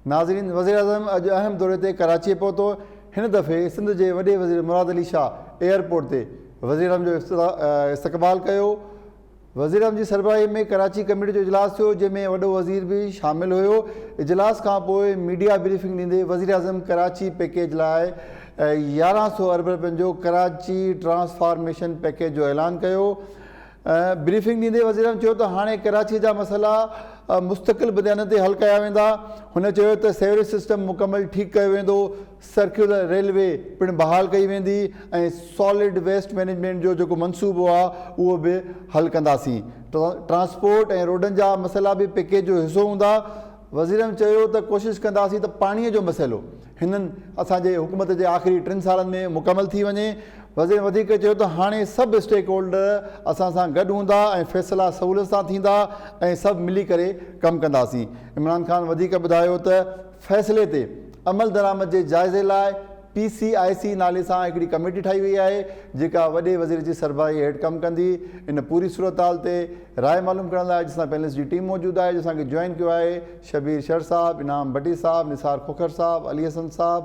नाज़रीन, वज़ीर आज़म अॼु अहम दौरे ते कराची पहुतो। हिन दफ़े सिंध जे वॾे वज़ीर मुराद अली शाह एयरपोर्ट ते वज़ीर आज़म जो इस्तक़बाल कयो। वज़ीर आज़म जी सरबराही में कराची कमेटी जो इजलास थियो, जंहिंमें वॾो वज़ीर बि शामिल हुयो। इजलास खां पोइ मीडिया ब्रीफिंग ॾींदे वज़ीर आज़म कराची पैकेज लाइ 1100 अरब रुपयनि जो कराची ट्रांसफॉर्मेशन पैकेज जो ऐलान कयो। ब्रीफिंग ॾींदे वज़ीर आज़म चयो त हाणे कराची जा मसइला मुस्तक़िल बुनियादनि ते हल कया वेंदा। हुन चयो त सेवरेज सिस्टम मुकमल ठीकु कयो वेंदो, सर्कुलर रेलवे पिणु बहाल कई वेंदी ऐं सॉलिड वेस्ट मैनेजमेंट जो जेको मनसूबो आहे उहो बि हल कंदासीं। ट्रांसपोर्ट ऐं रोडनि जा मसइला बि पैकेज जो हिसो हूंदा। वज़ीर आज़म चयो त कोशिशि कंदासीं त पाणीअ जो मसइलो हिननि असांजे हुकूमत जे आख़िरी 3 सालनि में मुकमल थी वञे। वज़ीर वधीक चयो त हाणे सभु स्टेक होल्डर असां सां गॾु हूंदा ऐं फ़ैसिला सहूलियत सां थींदा ऐं सभु मिली करे कमु कंदासीं। इमरान ख़ान वधीक ॿुधायो त फ़ैसिले ते अमल दरामद जे जाइज़े लाइ PCIC नाले सां हिकिड़ी कमेटी ठाही वई आहे, जेका वॾे वज़ीर जी सरबराही हेठि कमु कंदी। इन पूरी सूरत हाल ते राय मालूम करण लाइ अॼु पैनलिस्ट जी टीम मौजूदु आहे, जंहिंसां जॉइन कयो आहे शबीर शर साहब, इनाम भट्टी साहब, निसार खोखर साहब, अली हसन साहब,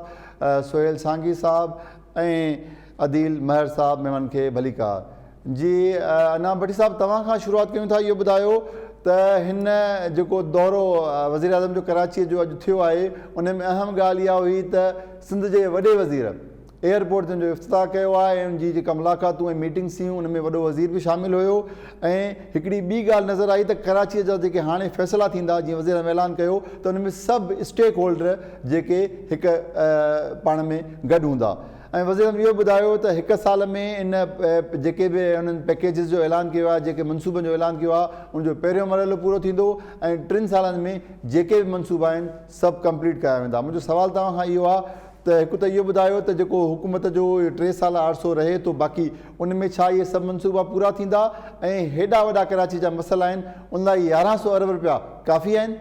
सोहेल सांगी साहब ऐं अदील महर साहब। महिमान खे भली कार जी। इनाम भट्टी साहब, तव्हां खां शुरूआत कयूं था। इहो ॿुधायो त हिन जेको दौरो वज़ीर आज़म जो कराचीअ जो अॼु थियो आहे, उन में अहम ॻाल्हि इहा हुई त सिंध जे वॾे वज़ीर एयरपोर्ट जो इफ़्तिताह कयो आहे ऐं उनजी जेका मुलाक़ातूं ऐं मीटिंग्स थियूं उन में वॾो वज़ीर बि शामिल हुयो। ऐं हिकिड़ी ॿी ॻाल्हि नज़र आई त कराचीअ जा जेके हाणे फ़ैसिला थींदा, जीअं वज़ीर ऐलान कयो त उन में सभु स्टेक होल्डर जेके हिकु पाण में गॾु हूंदा। ऐं वज़ीर इहो ॿुधायो त 1 साल में इन जेके बि उन्हनि पैकेजिस जो ऐलान कयो आहे, जेके मनसूबनि जो ऐलान कयो आहे, उनजो पहिरियों मरहलो पूरो थींदो ऐं 3 सालनि में जेके बि मनसूबा आहिनि सभु कंप्लीट कया वेंदा। मुंहिंजो सवाल तव्हां खां इहो आहे त हिकु त इहो ॿुधायो त जेको हुकूमत जो 3 साल आरसो रहे थो, बाक़ी उन में छा इहे सभु मनसूबा पूरा थींदा ऐं हेॾा वॾा कराची जा मसइला आहिनि, उन लाइ 1100 अरब रुपया काफ़ी आहिनि?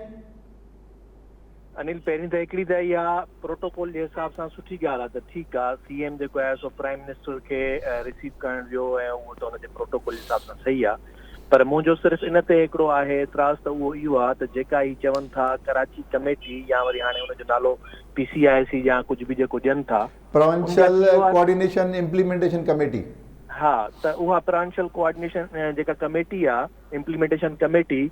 अनिल, पहिरीं त हिकिड़ी त इहा प्रोटोकॉल जे हिसाब सां सुठी ॻाल्हि आहे त ठीकु आहे, CM जेको आहे सो प्राइम मिनिस्टर खे रिसीव करण जो ऐं उहो त हुनजे प्रोटोकॉल जे हिसाब सां सही आहे। पर मुंहिंजो सिर्फ़ु इन ते हिकिड़ो आहे एतिराज़ त उहो इहो आहे त जेका ही चवनि था कराची कमेटी या वरी हाणे हुनजो नालो PCIC या कुझु बि जेको ॾियनि था, प्रोविंशियल कोऑर्डिनेशन इम्प्लीमेंटेशन कमेटी। हा, त उहा प्रोविंशियल कोऑर्डिनेशन जेका कमेटी आहे, इम्प्लीमेंटेशन कमेटी,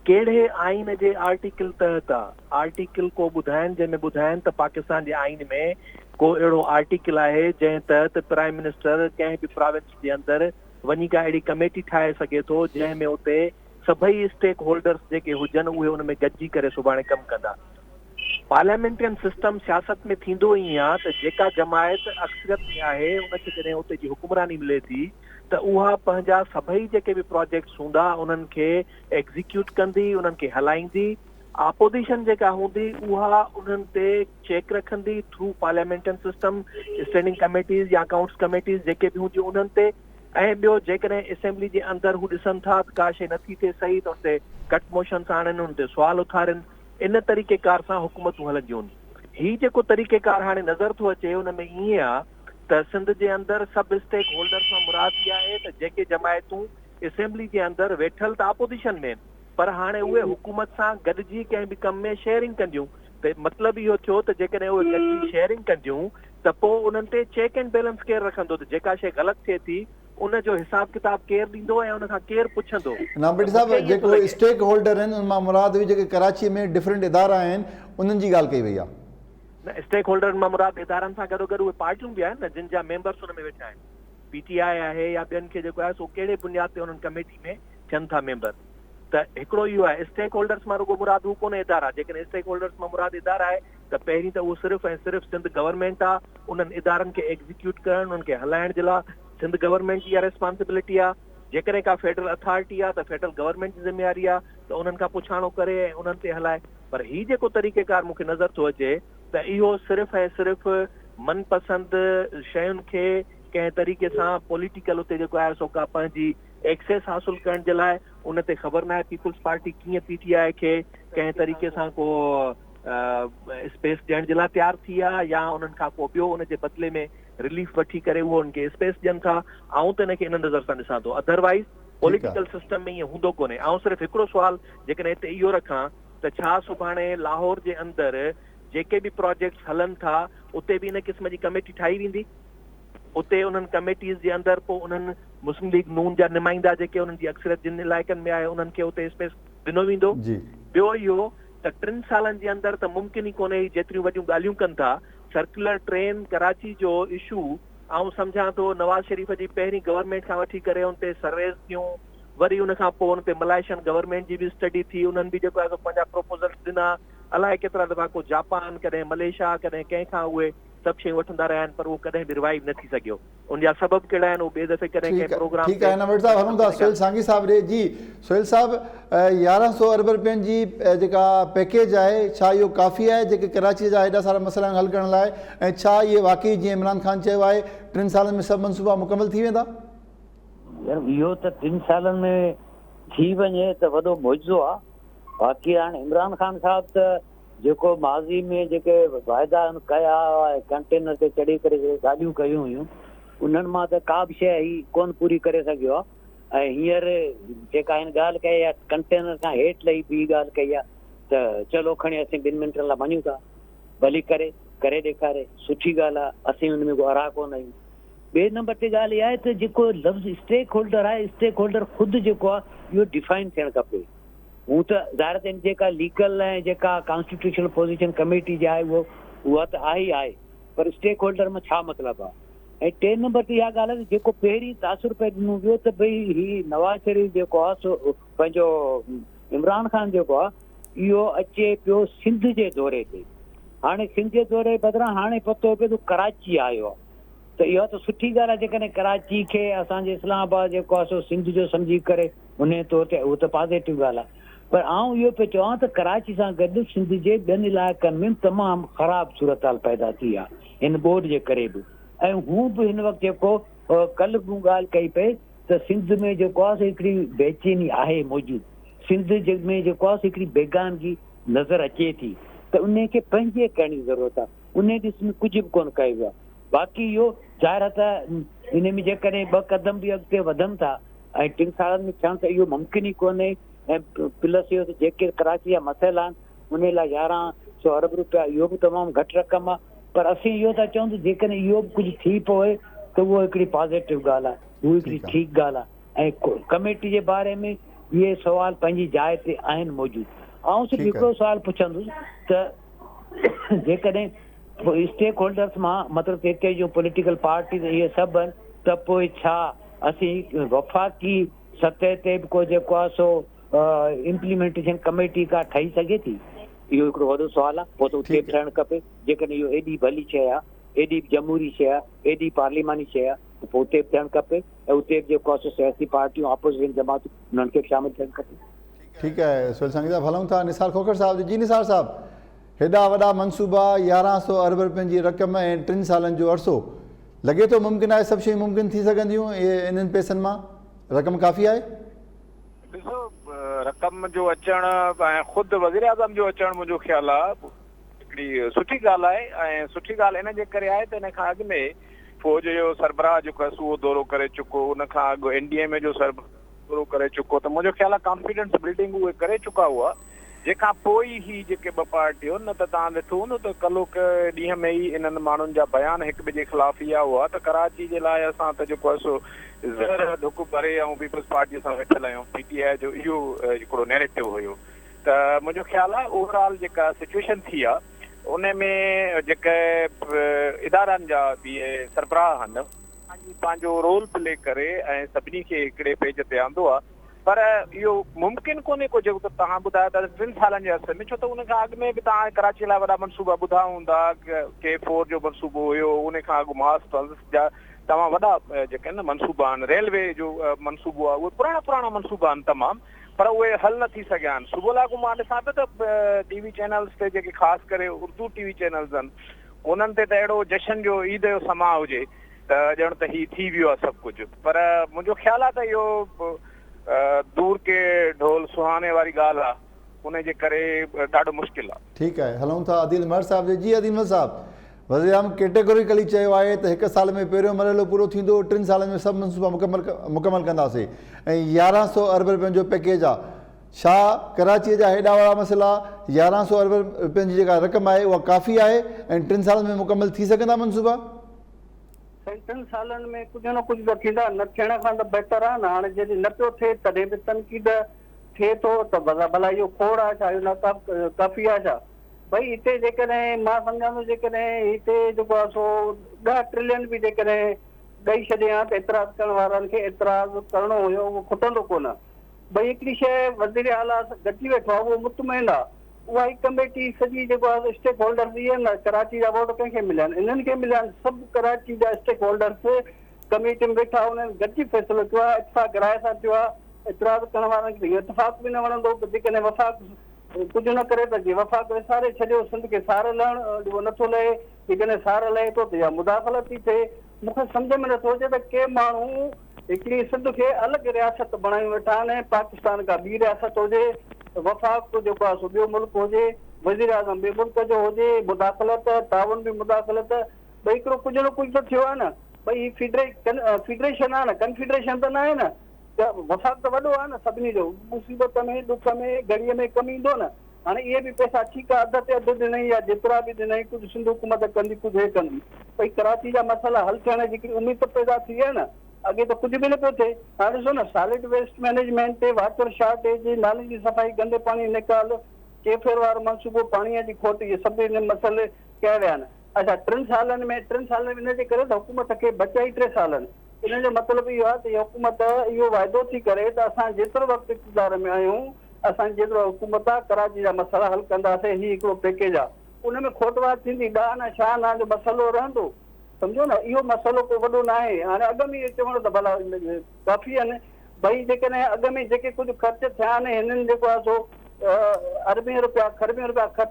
कहिड़े आइन जे आर्टिकल तहत आहे? आर्टिकल को ॿुधाइनि जंहिंमें ॿुधाइनि त पाकिस्तान जे आइन में को अहिड़ो आर्टिकल आहे जंहिं तहत प्राइम मिनिस्टर कंहिं बि प्रोविंस जे अंदरि वञी का अहिड़ी कमेटी ठाहे सघे थो जंहिंमें उते सभई स्टेक होल्डर्स जेके हुजनि उहे उन में गॾिजी करे सुभाणे कमु कंदा। पार्लियामेंटियन सिस्टम सियासत में थींदो ई आहे त जेका जमायत अक्सरियत में आहे उनखे जॾहिं उते जी हुकुमरानी मिले थी त उहा पंहिंजा सभई जेके बि प्रोजेक्ट्स हूंदा उन्हनि खे एग्ज़ीक्यूट कंदी, उन्हनि खे हलाईंदी। अपोजिशन जेका हूंदी उहा उन्हनि ते चेक रखंदी थ्रू पार्लियामेंटियन सिस्टम, स्टैंडिंग कमेटीज़ या काउंट्स कमेटीज़ जेके बि हूंदियूं उन्हनि ते। ऐं ॿियो, जेकॾहिं असेंबली जे अंदरि हू ॾिसनि था त का शइ नथी थिए सही त उन ते कट मोशन्स आणनि, उन ते सुवाल उथारनि। इन तरीक़ेकार सां हुकूमतूं हलंदियूं आहिनि। हीउ जेको तरीक़ेकार हाणे नज़र थो अचे उन में ईअं आहे त सिंध जे अंदरि सभु स्टेक होल्डर सां मुराद इहा आहे त जेके जमायतूं असेंबली जे अंदरि वेठल त अपोजिशन में पर हाणे उहे हुकूमत सां गॾिजी कंहिं बि कम में शेयरिंग कंदियूं। त मतिलबु इहो थियो त जेकॾहिं उहे गॾिजी शेयरिंग कंदियूं त पोइ उन्हनि ते चेक एंड बैलेंस केरु रखंदो त जेका शइ ग़लति थिए थी उनजो हिसाब किताब केरु ॾींदो ऐं उन खां केरु पुछंदो? नाम साहब, जेको स्टेक होल्डर आहिनि उन मां मुराद हुई जेके कराची में डिफरेंट इदारा आहिनि उन्हनि जी ॻाल्हि कई वई आहे। न, स्टेक होल्डरनि मां मुराद इदारनि सां गॾोगॾु उहे पार्टियूं बि आहिनि न जिन जा मेंबर्स हुन में वेठा आहिनि। PTI आहे या ॿियनि खे जेको आहे सो कहिड़े बुनियाद ते उन्हनि कमेटी में थियनि था मेंबर। त हिकिड़ो इहो आहे, स्टेक होल्डर्स मां रुगो मुराद हू कोन्हे इदारा। जेकॾहिं स्टेक होल्डर्स मां मुराद इदारा आहे त पहिरीं त उहो सिर्फ़ु ऐं सिर्फ़ु सिंध गवर्नमेंट आहे। उन्हनि इदारनि खे एग्ज़ीक्यूट करणु, उन्हनि खे हलाइण जे लाइ सिंध गवर्नमेंट जी इहा रिस्पॉन्सिबिलिटी आहे। जेकॾहिं का फेडरल अथॉरिटी आहे त फेडरल गवर्नमेंट जी ज़िम्मेवारी आहे त उन्हनि खां पुछाणो करे ऐं उन्हनि ते हलाए। पर हीउ जेको तरीक़ेकार मूंखे नज़र थो अचे त इहो सिर्फ़ु ऐं सिर्फ़ु मनपसंदि शयुनि खे कंहिं तरीक़े सां पॉलिटिकल उते जेको आहे सो का पंहिंजी एक्सेस हासिल करण जे लाइ उन ते ख़बर न आहे पीपुल्स पार्टी कीअं PTI खे कंहिं तरीक़े सां को स्पेस ॾियण जे लाइ तयारु थी आहे या उन्हनि खां को ॿियो उनजे बदिले में रिलीफ वठी करे उहो उनखे स्पेस ॾियनि था। ऐं त हिनखे इन नज़र सां ॾिसां थो। अदरवाइज़ पॉलिटिकल सिस्टम में ईअं हूंदो कोन्हे। ऐं सिर्फ़ु हिकिड़ो सुवाल जेकॾहिं हिते इहो रखां त छा सुभाणे लाहौर जे अंदरि जेके बि प्रोजेक्ट्स हलनि था उते बि इन क़िस्म जी कमेटी ठाही वेंदी। उते उन्हनि कमेटीज़ जे अंदरि पोइ उन्हनि मुस्लिम लीग नून जा नुमाइंदा जेके उन्हनि जी अक्सरियत जिन इलाइक़नि में आहे उन्हनि खे उते स्पेस ॾिनो वेंदो। जी ॿियो इहो त 3 सालनि जे अंदरि त मुमकिन ई कोन्हे जेतिरियूं वॾियूं ॻाल्हियूं कनि था। सर्कुलर ट्रेन कराची जो इशू आउं सम्झां थो नवाज़ शरीफ़ जी पहिरीं गवर्नमेंट खां वठी करे उन ते सर्वेस थियूं, वरी उन खां पोइ उन ते मलाइशियन गवर्नमेंट जी बि स्टडी थी, उन्हनि बि जेको आहे पंहिंजा प्रोपोज़ल्स ॾिना, अलाए केतिरा दफ़ा को जापान कॾहिं मलेशिया कॾहिं कंहिंखां उहे सभु शयूं वठंदा रहिया आहिनि, पर उहो कॾहिं बि रिवाइव न थी सघियो। उनजा सबब कहिड़ा आहिनि, उहो ॿिए दफ़े कॾहिं कंहिं प्रोग्राम ठीक है नवट साहब हलूं था सुहेल सांगी साहब ॾे। जी सुहेल साहब 1100 अरब रुपयनि जी जेका पैकेज आहे छा इहो काफ़ी आहे जेके कराची जा हेॾा सारा मसइला हल करण लाइ, ऐं छा इहे वाक़ई जीअं इमरान ख़ान चयो आहे 3 सालनि में सभु मनसूबा मुकमल थी वेंदा? इहो त 3 सालनि में थी वञे त वॾो मुइज़ो आहे। बाक़ी हाणे इमरान ख़ान साहिब त जेको माज़ी में जेके वाइदा कया कंटेनर ते चढ़ी करे ॻाल्हियूं कयूं हुयूं उन्हनि मां त का बि शइ ही कोन पूरी करे सघियो आहे। ऐं हींअर जेका हिन ॻाल्हि कई आहे कंटेनर खां हेठि लही ॿी ॻाल्हि कई आहे त चलो खणी असीं 2 मिंटनि लाइ वञूं था, भली करे ॾेखारे, सुठी ॻाल्हि आहे, असीं हुन में गुआरा कोन आहियूं। ॿिए नंबर ते ॻाल्हि इहा आहे त जेको लफ़्ज़ स्टेक होल्डर आहे, स्टेक होल्डर ख़ुदि जेको आहे इहो डिफाइन थियणु खपे। हू त ज़ाहिर आहिनि जेका लीगल ऐं जेका कॉन्स्टिट्यूशनल पोजीशन कमेटी जी आहे उहा त आहे ई आहे, पर स्टेक होल्डर में छा मतिलबु आहे। ऐं 3 नंबर ते इहा ॻाल्हि आहे जेको पहिरीं तासुर पए ॾिनो वियो त भई ही नवाज़ शरीफ़ जेको आहे सो पंहिंजो इमरान ख़ान जेको आहे इहो अचे पियो सिंध जे दौरे ते। हाणे सिंध जे दौरे बदिरां हाणे पतो पियो त कराची आयो आहे, त इहा त सुठी ॻाल्हि आहे जेकॾहिं कराची खे असांजे इस्लामाबाद जेको आहे सो सिंध जो सम्झी करे उन तौर ते उहो त पॉज़िटिव ॻाल्हि आहे। पर आउं इहो पियो चवां त कराची सां गॾु सिंध जे ॿियनि इलाइक़नि में तमामु ख़राबु सूरत हाल पैदा थी आहे हिन बोर्ड जे करे बि। ऐं हू बि हिन वक़्तु जेको कल्ह मूं ॻाल्हि कई पई त सिंध में जेको आहे हिकिड़ी बेचैनी आहे मौजूदु, सिंध में जेको आहे हिकिड़ी बेगानगी नज़र अचे थी, त उन खे पंहिंजे करण जी ज़रूरत आहे। उन ॾिस में कुझु बि कोन कयो आहे। बाक़ी इहो ज़ाहिर आहे त हिन में जेकॾहिं 2 क़दम बि अॻिते वधनि था ऐं 3 सालनि में थियनि त इहो मुमकिन ई कोन्हे। ऐं प्लस इहो त जेके कराची जा मसइला आहिनि उन लाइ 1100 अरब रुपया इहो बि तमामु घटि रक़म आहे। पर असीं इहो था चऊं त जेकॾहिं इहो बि कुझु थी पवे त उहो हिकिड़ी पॉज़िटिव ॻाल्हि आहे, उहा हिकिड़ी ठीकु ॻाल्हि आहे। ऐं कमेटी जे बारे में इहे सुवाल पंहिंजी जाइ ते आहिनि मौजूदु। ऐं सिर्फ़ु हिकिड़ो सुवालु पुछंदुसि त जेकॾहिं स्टेक होल्डर्स मां मतिलबु जेके जूं पॉलिटिकल पार्टीज़ इहे सभु आहिनि त पोइ छा असीं वफ़ाक़ी सतह ते बि को जेको आहे सो इम्प्लीमेंटेशन कमेटी का ठही सघे थी? इहो हिकिड़ो वॾो सुवालु आहे। पोइ त उते बि थियणु खपे जेकॾहिं इहो एॾी भली शइ आहे, एॾी जमहूरी शइ आहे, एॾी पार्लिमानी शइ आहे, त पोइ उते बि थियणु खपे। ऐं उते बि जेको आहे सो सियासी पार्टियूं अपोज़िशन जमातूं उन्हनि खे बि शामिलु थियणु खपे। ठीकु आहे सुहेल सांगी साहब हलूं था निसार खोखर साहब जी निसार साहब हेॾा वॾा मनसूबा 1100 अरब रुपयनि जी रक़म ऐं 3 सालनि जो अरसो, लॻे थो मुमकिन आहे सभु शयूं मुमकिन थी सघंदियूं इन्हनि पैसनि मां? रक़म काफ़ी आहे? ॾिसो रक़म जो अचणु ऐं ख़ुदि वज़ीर आज़म जो अचणु मुंहिंजो ख़्यालु आहे हिकिड़ी सुठी ॻाल्हि आहे। ऐं सुठी ॻाल्हि इन जे करे आहे त इन खां अॻु में फ़ौज जो सरबराह जेको आहे उहो दौरो करे चुको, उन खां अॻु NDMA जो सरबराह दौरो करे चुको, त मुंहिंजो ख़्यालु आहे कॉन्फिडेंस बिल्डिंग उहे करे चुका हुआ। जंहिंखां पोइ ई जेके 2 पार्टियूं न त तव्हां ॾिठो हूंदो त कल्ह ॾींहं में ई इन्हनि माण्हुनि जा बयान हिक ॿिए जे ख़िलाफ़ इहा हुआ त कराची जे लाइ असां त जेको आहे सो ज़हर ढुक भरे ऐं पीपल्स पार्टीअ सां वेठल आहियूं। PTI जो इहो हिकिड़ो नैरेटिव हुयो। त मुंहिंजो ख़्यालु आहे ओवरऑल जेका सिचुएशन थी आहे उन में जेके इदारनि जा बि सरबराह आहिनि पंहिंजो रोल प्ले करे ऐं सभिनी खे हिकिड़े पेज ते आंदो आहे। पर इहो मुमकिन कोन्हे को जेको तव्हां ॿुधायो था 3 सालनि जे अर्से में, छो त उन खां अॻु में बि तव्हां कराची लाइ वॾा मनसूबा ॿुधा हूंदा, K4 जो मनसूबो हुयो, उन खां अॻु मास जा तमामु वॾा जेके आहिनि मनसूबा आहिनि, रेलवे जो मनसूबो आहे, उहे पुराणा मनसूबा आहिनि तमामु, पर उहे हल न थी सघिया आहिनि। सुबुह लाॻू मां ॾिसां पियो त TV चैनल्स ते जेके ख़ासि करे उर्दू TV चैनल्स आहिनि उन्हनि ते त अहिड़ो जशन जो ईद जो समा हुजे त ॼण त ही थी वियो आहे सभु कुझु। पर मुंहिंजो ख़्यालु आहे त इहो दूर के ढोल सुहाने वारी ॻाल्हि आहे, उन जे करे ॾाढो मुश्किल आहे। ठीकु आहे हलूं था आदिल उमर साहब जी आदिल उमर साहब वज़ीर आज़म कैटेगोरिकली चयो आहे त 1 साल में पहिरियों मरहलो पूरो थींदो, 3 सालनि में सभु मनसूबा मुकमल कंदासीं ऐं 1100 अरब रुपयनि जो पैकेज आहे। छा कराचीअ जा हेॾा वॾा मसइला 1100 अरब रुपयनि जी जेका रक़म आहे उहा काफ़ी आहे ऐं 3 सालनि में मुकमल थी सघंदा मनसूबा? साईं 3 सालनि में कुझु न कुझु त थींदा, न थियण खां त बहितर आहे न। हाणे जॾहिं न पियो थिए तॾहिं बि तनक़ीद थिए थो त भला इहो खोड़ आहे छा, इहो न काफ़ी आहे छा? भई हिते जेकॾहिं मां सम्झां थो जेकॾहिं हिते जेको आहे सो 10 ट्रिलियन बि जेकॾहिं ॾेई छॾे हा त एतिराज़ करण वारनि खे एतिराज़ करिणो हुयो, उहो खुटंदो कोन। भई हिकिड़ी शइ वज़ीर आला गॾिजी वेठो आहे, उहो मुतमइन आहे। उहा ई कमेटी सॼी जेको आहे स्टेक होल्डर्स इहे न, कराची जा वोट कंहिंखे मिलिया आहिनि? इन्हनि खे मिलिया आहिनि। सभु कराची जा स्टेक होल्डर्स कमेटी में वेठा, उन्हनि गॾिजी फ़ैसिलो कयो आहे, इतफ़ाक़ राय सां थियो आहे। एतिराज़ करण वारनि खे इहो इतफ़ाक़ बि न वणंदो, जेकॾहिं वफ़ाक़ कुझु न करे त जीअं वफ़ाक़ विसारे छॾियो, सिंध खे सार लहण उहो नथो लहे। जेकॾहिं सार लहे थो त इहा मुदाख़लत थी थिए। मूंखे सम्झ में नथो अचे त के माण्हू हिकिड़ी सिंध खे अलॻि रियासत बणायूं वेठा आहिनि, पाकिस्तान खां ॿी रियासत हुजे, वफ़ाक़ जेको आहे सो ॿियो मुल्क हुजे, वज़ीर आज़म ॿिए मुल्क जो हुजे, मुदाख़लत तावन बि मुदाख़लत। भई हिकिड़ो कुझु न कुझु त थियो आहे न। भई फीडरेशन आहे न, कन्फीडरेशन त न आहे न। वफ़ाक़ त वॾो आहे न सभिनी जो, मुसीबत में ॾुख में घड़ीअ में कमु ईंदो न। हाणे इहे बि पैसा ठीकु आहे, अधु ते अधु ॾिनई या जेतिरा बि ॾिनई, कुझु सिंध हुकूमत कंदी, कुझु हे कंदी। भई कराची जा मसइला हल थियण जी हिकिड़ी उमेद पैदा थी आहे न। अॻे त कुझु बि न पियो थिए। हाणे ॾिसो न, सॉलिड वेस्ट मैनेजमेंट ते वाटर शॉर्टेज, नालियुनि जी सफ़ाई, गंदे पाणी निकाल, केफ़ेर वारो मनसूबो, पाणीअ जी खोट, इहे सभु मसइले कया विया आहिनि। अच्छा 3 सालनि में इनजे करे त हुकूमत खे बचाई 3 सालनि। इन जो मतिलबु इहो आहे त इहा हुकूमत इहो वाइदो थी करे त असां जेतिरो वक़्तु इक़्तिदार में आहियूं, असां जेतिरो हुकूमत आहे कराची जा मसइला हल कंदासीं। हीउ हिकिड़ो पैकेज आहे, उन में खोटवार थींदी ॾाह न छा न जो मसइलो रहंदो। सम्झो न, इहो मसइलो को वॾो न आहे। हाणे अॻ में चवणो त भला काफ़ी आहिनि। भई जेकॾहिं अॻ में जेके कुझु ख़र्च थिया आहिनि, हिननि जेको आहे सो अरबें रुपया ख़र्च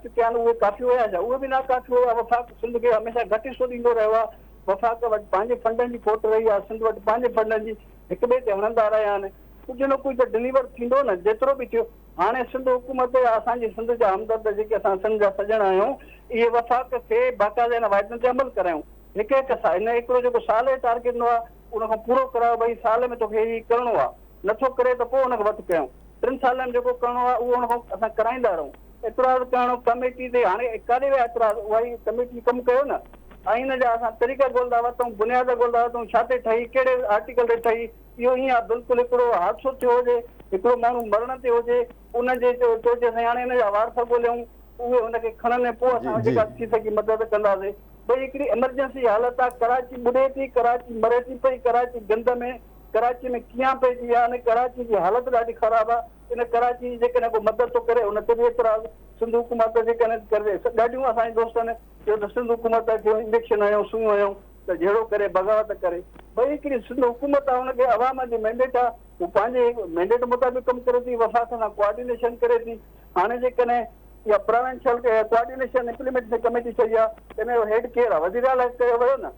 कया आहिनि, उहे काफ़ी हुया छा? उहे बि ना काफ़ी हुया। वफ़ाक़ सिंध खे हमेशह घटि हिसो ॾींदो रहियो आहे। वफ़ाक़ वटि पंहिंजे फंडनि जी खोट रही आहे, सिंध वटि पंहिंजे फंडनि जी, हिक ॿिए ते हणंदा रहिया आहिनि। कुझु न कुझु त डिलीवर थींदो न, जेतिरो बि थियो। हाणे सिंध हुकूमत असांजी सिंध जा हमदर्द जेके असां सिंध जा सॼण आहियूं, इहे वफ़ाक़ खे बाक़ाइदा हिन वाइदनि ते अमल करायूं, हिक सां। हिन हिकिड़ो जेको साल जो टारगेट ॾिनो आहे, उनखां पूरो करायो। भई साल में तोखे हीउ करिणो आहे, नथो करे त पोइ हुनखे वधि कयूं। 3 सालनि में जेको करिणो आहे उहो हुनखां असां कराईंदा रहूं। एतिराज़ करणो कमेटी ते, हाणे काॾे विया एतिराज़? उहा ई कमेटी कमु कयो न। आइन जा असां तरीक़ा ॻोल्हंदा वरितऊं, बुनियाद ॻोल्हंदा वरितऊं, छा ते ठही, कहिड़े आर्टिकल ते ठही। इहो ईअं आहे बिल्कुलु हिकिड़ो हादसो थियो हुजे, हिकिड़ो माण्हू मरण ते हुजे, उनजे चोचे सां हाणे हिन जा वारस ॻोल्हियूं, उहे हुनखे खणनि, पोइ असां जेका थी सघी मदद कंदासीं। भई हिकिड़ी एमरजेंसी हालत आहे, कराची ॿुॾे थी, कराची मरे थी पई, कराची गंद में, कराची में कीअं पइजी आहे, हाणे कराची जी हालत ॾाढी ख़राबु आहे। इन कराची जी जेकॾहिं को मदद थो करे, उन ते बि एतिराज़। सिंध हुकूमत जेकॾहिं करे, ॾाढियूं असांजे दोस्तनि चयो त सिंध हुकूमत खे इंजेक्शन हयूं, सुयूं हयूं, त जहिड़ो करे बग़ावत करे। भई हिकिड़ी सिंध हुकूमत आहे, हुनखे अवाम जो मैंडेट आहे, हू पंहिंजे मैंडेट मुताबिक़ कमु करे थी, वफ़ाक़ सां कोऑर्डिनेशन करे थी। हाणे जेकॾहिं इहा प्रोविंशियल कोऑर्डिनेशन इम्प्लीमेंटेशन कमेटी ठही आहे, इन जो हेड केरु आहे? वज़ीर आला कयो वियो न।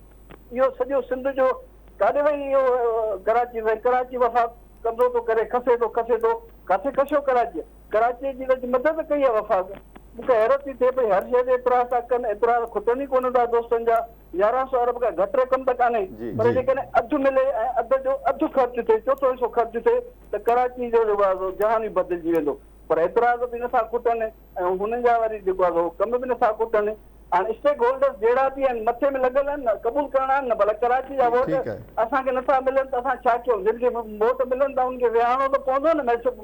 इहो सॼो सिंध जो काॾे वई? इहो कराची वफ़ाक़ कब्ज़ो थो करे, खसे थो किथे खसियो कराची जी मदद कई आहे वफ़ाक़। मूंखे हैरत थी थिए पई, हर शइ ते एतिराज़ था कनि, एतिराज़ खुटनि ई कोन था दोस्तनि जा। 1100 अरब खां घटि रक़म त कान्हे, पर जेकॾहिं अधु मिले ऐं अधु जो अधु ख़र्च थिए, चोथों हिसो ख़र्च थिए, त कराची जो जेको आहे जहान ई बदिलिजी वेंदो। पर एतिराज़ बि नथा खुटनि ऐं हुननि जा वरी जेको आहे कम बि नथा खुटनि। हाणे स्टेक होल्डर्स जहिड़ा बि आहिनि, मथे में लॻल आहिनि न, क़बूल करणा आहिनि न। भला कराची जा वोट असांखे नथा मिलनि त असां छा कयूं? जिन खे वोट मिलनि था उनखे विहारणो त पवंदो न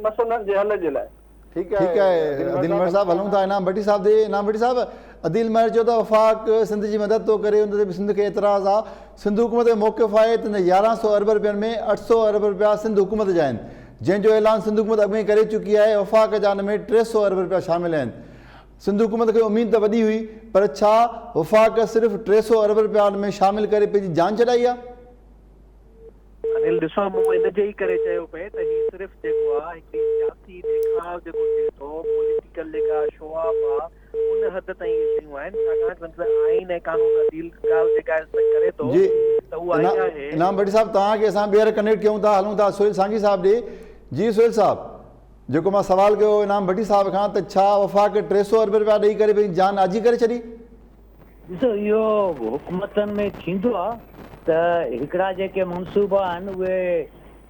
मसइलनि जे हल जे लाइ। ठीकु आहे अदिल महर साहब, हलूं था इनाम भट्टी साहब ॾे। इनाम भट्टी साहब, अदिल महर चयो त वफ़ाक़ सिंध जी मदद थो करे, उन ते बि सिंध खे एतिराज़ आहे। सिंध हुकूमत जो मौक़िफ़ आहे त 1100 अरब रुपयनि में 800 अरब रुपया सिंध हुकूमत जा आहिनि, जंहिंजो ऐलान सिंध हुकूमत अॻु में करे चुकी आहे। वफ़ाक़ जा हिन में 300 अरब रुपया शामिल आहिनि। सिंध हुकूमत खे उमेद त वॾी हुई, पर छा वफ़ाक़ सिर्फ़ु 300 अरब रुपया में शामिल करे पंहिंजी जान छॾाई आहे? अनिल ॾिसो, मूं इनजे ई करे चयो पिए त हीउ सिर्फ़ु जेको आहे हिकिड़ी सियासी ॾेखाव जेको थिए थो, पॉलिटिकल जेका शो ऑफ आहे, उन हद ताईं इहे शयूं आहिनि। छाकाणि त आइन ऐं कानून अदील ॻाल्हि जेका करे थो त उहा इहा आहे। इनाम भट्टी साहब, तव्हांखे असां ॿीहर कनेक्ट कयूं था, हलूं था सुहेल सांगी साहब ॾे। जी सुहेल साहब, जेको मां सवाल कयो इनाम भट्टी साहब खां, त छा वफ़ाक़ 300 अरब रुपया ॾेई करे पंहिंजी जान आजी करे छॾी? ॾिसो, इहो हुकूमतनि में थींदो आहे त हिकिड़ा जेके मनसूबा आहिनि उहे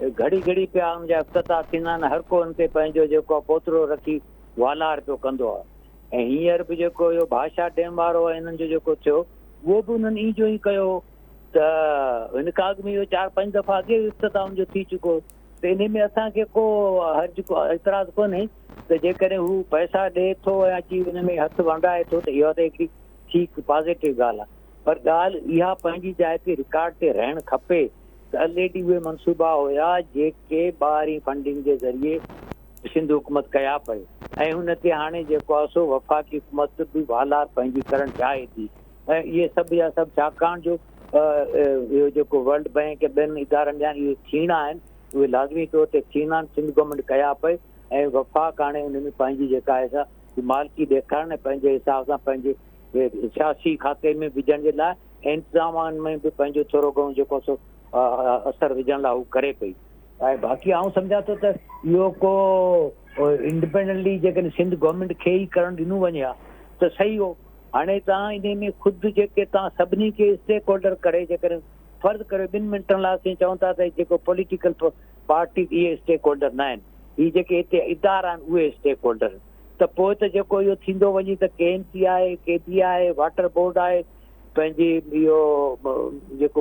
घड़ी घड़ी पिया हुनजा इफ़्तिताह थींदा आहिनि, हर को हुन ते पंहिंजो जेको पोतरो रखी वालार पियो कंदो आहे। ऐं हींअर बि जेको इहो भाषा डैम वारो आहे हिननि जो जेको थियो उहो बि हुननि ई जो ई कयो त हिन खां अॻु में इहो 4-5 दफ़ा अॻे इफ़्तिताह हुनजो थी चुको। त इन में असांखे को हर्ज एतिराज़ कोन्हे त जेकॾहिं हू पैसा ॾिए थो या अची हुन में हथु वंडाए थो त इहा त हिकिड़ी ठीकु पॉज़िटिव ॻाल्हि आहे। पर ॻाल्हि इहा पंहिंजी जाइ ते रिकॉर्ड ते रहणु खपे त ऑलरेडी उहे मनसूबा हुया जेके ॿाहिरीं फंडिंग जे ज़रिए सिंध हुकूमत कया पई ऐं हुन ते हाणे जेको आहे सो वफ़ाक़ी हुकूमत बि वालार पंहिंजी करणु चाहे थी। ऐं इहे सभु या सभु छाकाणि जो इहो जेको वर्ल्ड बैंक ॿियनि इदारनि जा इहे थींदा आहिनि उहे लाज़मी तौर ते थींदा आहिनि। सिंध गवर्नमेंट कया पई ऐं वफ़ाक़ हाणे हुन में पंहिंजी जेका आहे सा मालिकी ॾेखारणु पंहिंजे हिसाब सां पंहिंजे सियासी खाते में विझण जे लाइ ऐं इंतिज़ामनि में बि पंहिंजो थोरो घणो जेको सो असरु विझण लाइ हू करे पई। ऐं बाक़ी आउं सम्झां थो त इहो को इंडिपेंडेंटली जेकॾहिं सिंध गवर्नमेंट खे ई करणु ॾिनो वञे हा त सही हो। हाणे तव्हां इन में ख़ुदि जेके तव्हां सभिनी खे स्टेक होल्डर करे जेकॾहिं फ़र्ज़ु करे 2 मिंटनि लाइ असीं चऊं था त जेको पॉलिटिकल पार्टी इहे स्टेक होल्डर न आहिनि, हीअ जेके हिते इदारा आहिनि उहे स्टेक होल्डर। त पोइ त जेको इहो थींदो वञे त KMC आहे, KB आहे, वाटर बोर्ड आहे, पंहिंजी इहो जेको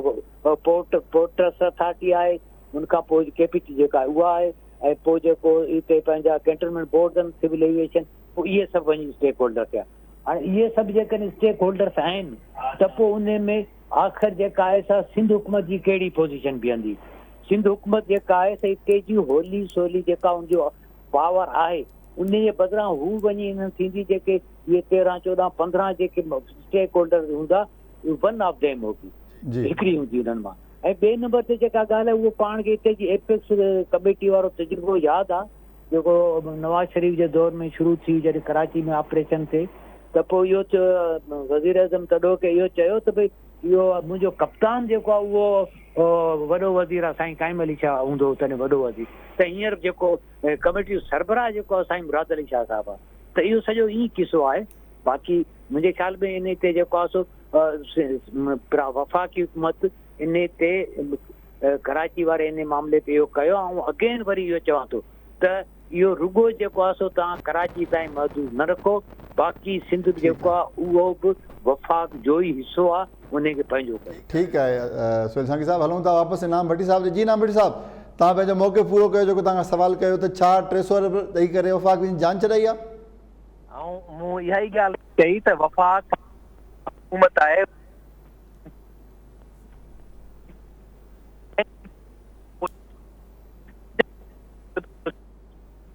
पोर्टस अथॉरिटी आहे, उनखां पोइ KPT जेका आहे उहा आहे, ऐं पोइ जेको हिते पंहिंजा कैंटोनमेंट बोर्ड आहिनि, सिविल एविएशन, पोइ इहे सभु वञी स्टेक होल्डर थिया। हाणे इहे सभु जेकॾहिं स्टेक होल्डर्स आहिनि त पोइ उन में आख़िर जेका आहे सा सिंध हुकूमत जी कहिड़ी पोज़ीशन बीहंदी। सिंध हुकूमत जेका आहे सा हिते जी होली सोली जेका हुनजो पावर आहे उन जे बदिरां हू वञी हिननि थींदी जेके इहे 13, 14, 15 जेके स्टेक होल्डर हूंदा वन ऑफ देम होगी, हिकिड़ी हूंदी हुननि मां। ऐं ॿिए नंबर ते जेका ॻाल्हि आहे उहो पाण खे हिते जी एपेक्स कमेटी वारो तजुर्बो यादि आहे जेको नवाज़ शरीफ़ जे दौर में शुरू थी जॾहिं कराची में ऑपरेशन थिए त पोइ इहो वज़ीर आज़म तॾो के इहो चयो त भई इहो मुंहिंजो कप्तान जेको आहे उहो वॾो वज़ीर आहे साईं काइम अली शाह हूंदो तॾहिं वॾो वज़ीर। त हींअर जेको कमेटी जो सरबराह जेको आहे साईं मुराद अली शाह साहिबु आहे। त इहो सॼो ईअं किसो आहे। बाक़ी मुंहिंजे ख़्याल में इन ते जेको आहे सो वफ़ाक़ी हुकूमत इन ते कराची वारे इन मामले ते इहो कयो। ऐं अगेन वरी इहो चवां थो त इहो रुगो जेको आहे सो तव्हां कराची ताईं महदूद न रखो, बाक़ी सिंध जेको आहे उहो बि वफ़ाक़ जो ई हिसो आहे, उनखे पंहिंजो कयो। ठीकु आहे सुहेल सांगी साहिबु, हलूं था वापसि इनाम भट्टी साहिब जी। इनाम भट्टी साहिबु, तव्हां पंहिंजो मौक़ो पूरो कयो जेको तव्हां सवाल कयो त छा 300 अरब ॾेई करे वफ़ाक़ जी जान चढ़ाई आहे? ऐं मूं इहा ई ॻाल्हि कई त वफ़ाक़ हुकूमत आहे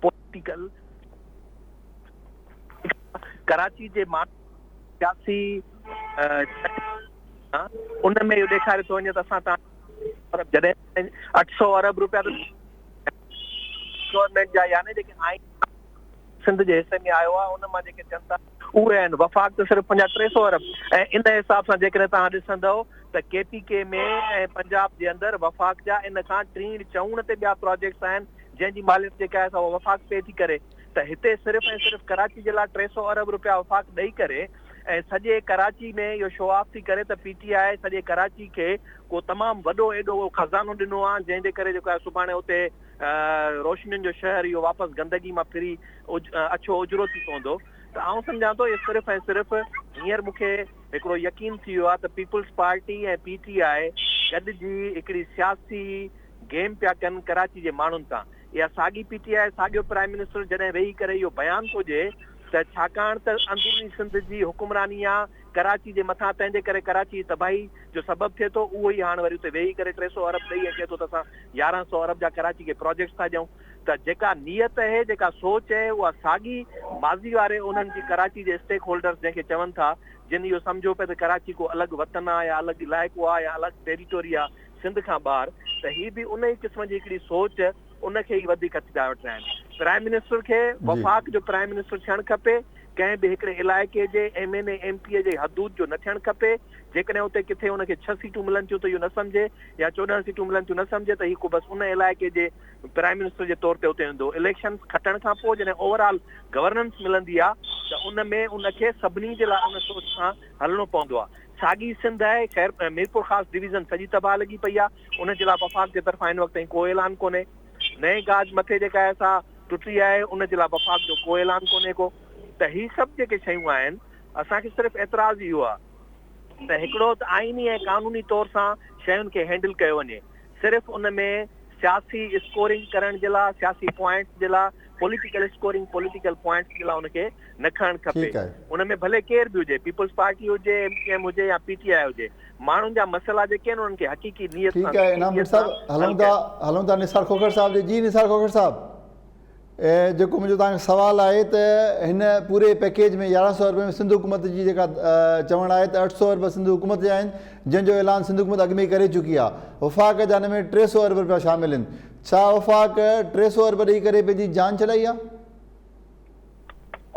पॉलिटिकल कराची जे सियासी उन में इहो ॾेखारे थो वञे त असां तव्हां जॾहिं 800 अरब रुपया गवर्नमेंट जा यानी जेके आइन सिंध जे हिसे में आयो आहे उन मां जेके थियनि था उहे आहिनि। वफ़ाक़ त सिर्फ़ु 300 अरब। ऐं इन हिसाब सां जेकॾहिं तव्हां ॾिसंदव त KPK में ऐं पंजाब जे अंदरि वफ़ाक़ जा इन खां 3-4 ते ॿिया प्रोजेक्ट्स आहिनि जंहिंजी मालिक जेका आहे उहा वफ़ाक़ पे थी करे। त हिते सिर्फ़ु ऐं सिर्फ़ु कराची जे लाइ 300 अरब रुपया वफ़ाक़ ॾेई करे ऐं सॼे कराची में इहो शो ऑफ थी करे त PTI सॼे कराची खे को तमामु वॾो एॾो खज़ानो ॾिनो आहे जंहिंजे करे जेको आहे सुभाणे उते रोशनियुनि जो शहर इहो वापसि गंदगी मां फिरी अछो उजरो थी पवंदो। त आउं सम्झां थो इहो सिर्फ़ु ऐं सिर्फ़ु हींअर मूंखे हिकिड़ो यकीन थी वियो आहे त पीपुल्स पार्टी ऐं PTI गॾिजी हिकिड़ी सियासी गेम पिया कनि कराची जे माण्हुनि सां। इहा साॻी PTI साॻियो प्राइम मिनिस्टर जॾहिं वेही करे इहो बयानु थो ॾिए त छाकाणि त अंदरूनी सिंध जी हुकुमरानी आहे कराची जे मथां, तंहिंजे करे कराची तबाही जो सबबु थिए थो, उहो ई हाणे वरी उते वेही करे 300 अरब ॾेई अचे थो त असां 1100 अरब जा कराची खे प्रोजेक्ट्स था ॾियूं। त जेका नियत आहे, जेका सोच आहे, उहा साॻी माज़ी वारे उन्हनि जी कराची जे स्टेक होल्डर्स जंहिंखे चवनि था, जिन इहो सम्झो पिया त कराची को अलॻि वतन आहे या अलॻि इलाइक़ो आहे या अलॻि टेरिटोरी आहे सिंध खां ॿाहिरि, त हीअ बि उन ई क़िस्म जी हिकिड़ी सोच उनखे ई वधीक थी था वठी आहिनि। प्राइम मिनिस्टर खे वफ़ाक़ जो प्राइम मिनिस्टर थियणु खपे, कंहिं बि हिकिड़े इलाइक़े जे MNA MP जे हदूद जो न थियणु खपे। जेकॾहिं उते किथे हुनखे 6 सीटूं मिलनि थियूं त इहो न सम्झे या 14 सीटूं मिलनि थियूं न सम्झे त हीअ को बसि उन इलाइक़े जे प्राइम मिनिस्टर जे तौर ते उते हूंदो। इलेक्शन खटण खां पोइ जॾहिं ओवरऑल गवर्नेंस मिलंदी आहे त उन में उनखे सभिनी जे लाइ उन सोच सां हलणो पवंदो आहे। साॻी सिंध आहे, ख़ैर मीरपुर ख़ासि डिवीज़न सॼी तबाह लॻी पई आहे, उन जे लाइ वफ़ाक़ जे तरफ़ां हिन वक़्त ताईं को ऐलान कोन्हे। नए गाज मथे जेका आहे सा टुटी आहे, उन जे लाइ वफ़ाक़ जो को ऐलान कोन्हे को। त ही सभु जेके शयूं आहिनि, असांखे सिर्फ़ु एतिराज़ इहो आहे त हिकिड़ो त आइनी ऐं कानूनी तौर सां शयुनि खे हैंडल कयो वञे, सिर्फ़ु उन में सियासी स्कोरिंग करण जे लाइ, सियासी पॉइंट्स जे लाइ, पॉलिटिकल स्कोरिंग, पॉलिटिकल पॉइंट्स जे लाइ उनखे न खणणु खपे। ठीकु आहे। उन में भले केर बि हुजे, पीपल्स पार्टी हुजे, एमकेएम हुजे या पीटीआई हुजे, माण्हुनि जा मसइला जेके आहिनि उन्हनि खे हक़ीक़ी नियत सां, ठीकु आहे इनाम भट्ट साहब, हलूं था निसार खोखर साहब ॾे। जी निसार खोखर साहब, जेको मुंहिंजो तव्हांखे सुवालु आहे त हिन पूरे पैकेज में 1100 अरब में सिंध हुकूमत जी जेका चवणु आहे त 800 अरब सिंध हुकूमत जा आहिनि, जंहिंजो ऐलान सिंध हुकूमत अॻु में ई करे चुकी आहे। वफ़ाक़ जा हिन में 300 अरब रुपया शामिल आहिनि। छा वफ़ाक़ 300 अरब ॾेई करे पंहिंजी जान छॾाई आहे?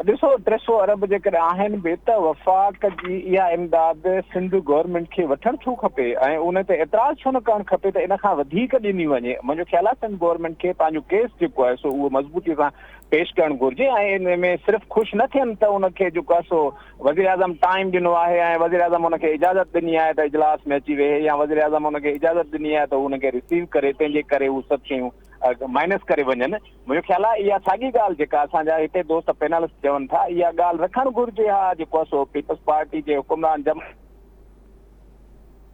ॾिसो 300 अरब जेकॾहिं आहिनि बि त वफ़ाक़ जी इहा इमदाद सिंध गवर्नमेंट खे वठणु छो खपे ऐं उन ते एतिराज़ छो न करणु खपे त इन खां वधीक ॾिनी वञे। मुंहिंजो ख़्यालु आहे सिंध गवर्नमेंट खे पंहिंजो केस जेको आहे सो उहो मज़बूती सां पेश करणु घुरिजे ऐं इन में सिर्फ़ु ख़ुशि न थियनि त उनखे जेको आहे सो वज़ीर आज़म टाइम ॾिनो आहे ऐं वज़ीर आज़म उनखे इजाज़त ॾिनी आहे त इजलास में अची वेहे, या वज़ीर आज़म उनखे इजाज़त ॾिनी आहे त उनखे रिसीव करे, तंहिंजे करे उहे सभु शयूं माइनस करे वञनि। मुंहिंजो ख़्यालु आहे इहा साॻी ॻाल्हि जेका असांजा हिते दोस्त पैनलिस्ट चवनि था, इहा ॻाल्हि रखणु घुरिजे। हा, जेको आहे सो पीपल्स पार्टी जे हुकुमरान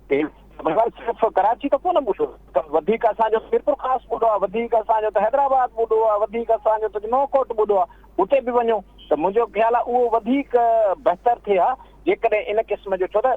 सिर्फ़ु कराची त कोन ॿुधो, वधीक असांजो मीरपुर ख़ासि ॿुधो आहे, वधीक असांजो त हैदराबाद ॿुधो आहे, वधीक असांजो त नौकोट ॿुधो आहे, उते बि वञो त मुंहिंजो ख़्यालु आहे उहो वधीक बहितर थिए हा जेकॾहिं इन क़िस्म जो। छो त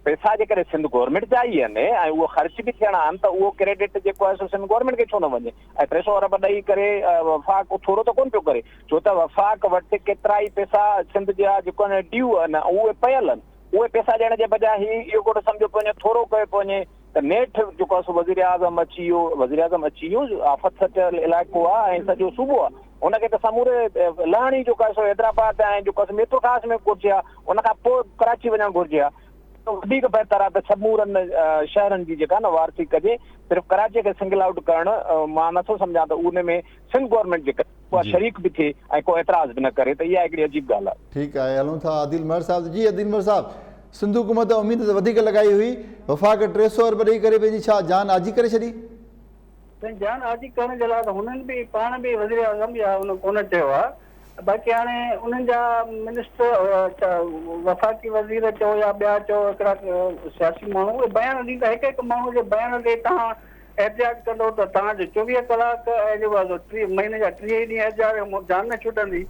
पैसा जेकॾहिं सिंध गवर्नमेंट जा ई आहिनि ऐं उहो ख़र्च बि थियणा आहिनि त उहो क्रेडिट जेको आहे सो सिंध गवर्नमेंट खे छो न वञे। ऐं 300 अरब ॾेई करे वफ़ाक़ थोरो त कोन पियो करे, छो त वफ़ाक़ वटि केतिरा ई पैसा सिंध जा जेको आहिनि ड्यू आहिनि उहे पियल आहिनि। उहे पैसा ॾियण जे बजाय इहो कोन सम्झो पियो वञे, थोरो कयो पियो वञे त नेठि जेको आहे सो वज़ीर आज़म अची वियो, वज़ीर आज़म अची वियो, आफ़त सटियल इलाइक़ो आहे ऐं सॼो सूबो आहे, उनखे त समूरे लहणी जेको आहे सो हैदराबाद ऐं जेको आहे मीरपुर ख़ासि में घुरिजे आहे, उनखां पोइ कराची वञणु घुरिजे आहे। वधीक बहितर आहे त समूरनि शहरनि जी जेका न वारसी कजे। सिर्फ़ु कराचीअ खे सिंगल आउट करणु मां नथो सम्झां त उन में सिंध गवर्नमेंट जेका उहा शरीक बि थिए ऐं को एतिराज़ बि न करे, त इहा हिकिड़ी अजीब ॻाल्हि आहे। ठीकु आहे, हलूं था आदिल मर साहब। जी आदिल मर साहब, सिंध हुकूमत उमेद त वधीक लॻाई हुई, वफ़ाक़ 300 अरब ॾेई करे पंहिंजी छा जान आजी करे छॾी? जान आजी करण जे लाइ त हुननि बि पाण बि वज़ीर आज़म या उन कोन चयो आहे। बाक़ी हाणे उन्हनि जा मिनिस्टर, वफ़ाक़ी वज़ीर चओ या ॿिया चओ, हिकिड़ा सियासी माण्हू उहे बयान ॾींदा, हिकु हिकु माण्हू जे बयान ते तव्हां एहतियात कंदो त तव्हांजो 24 कलाक ऐं जेको आहे 3 महीने जा 30 ॾींहं एहतियात जान न छुटंदी।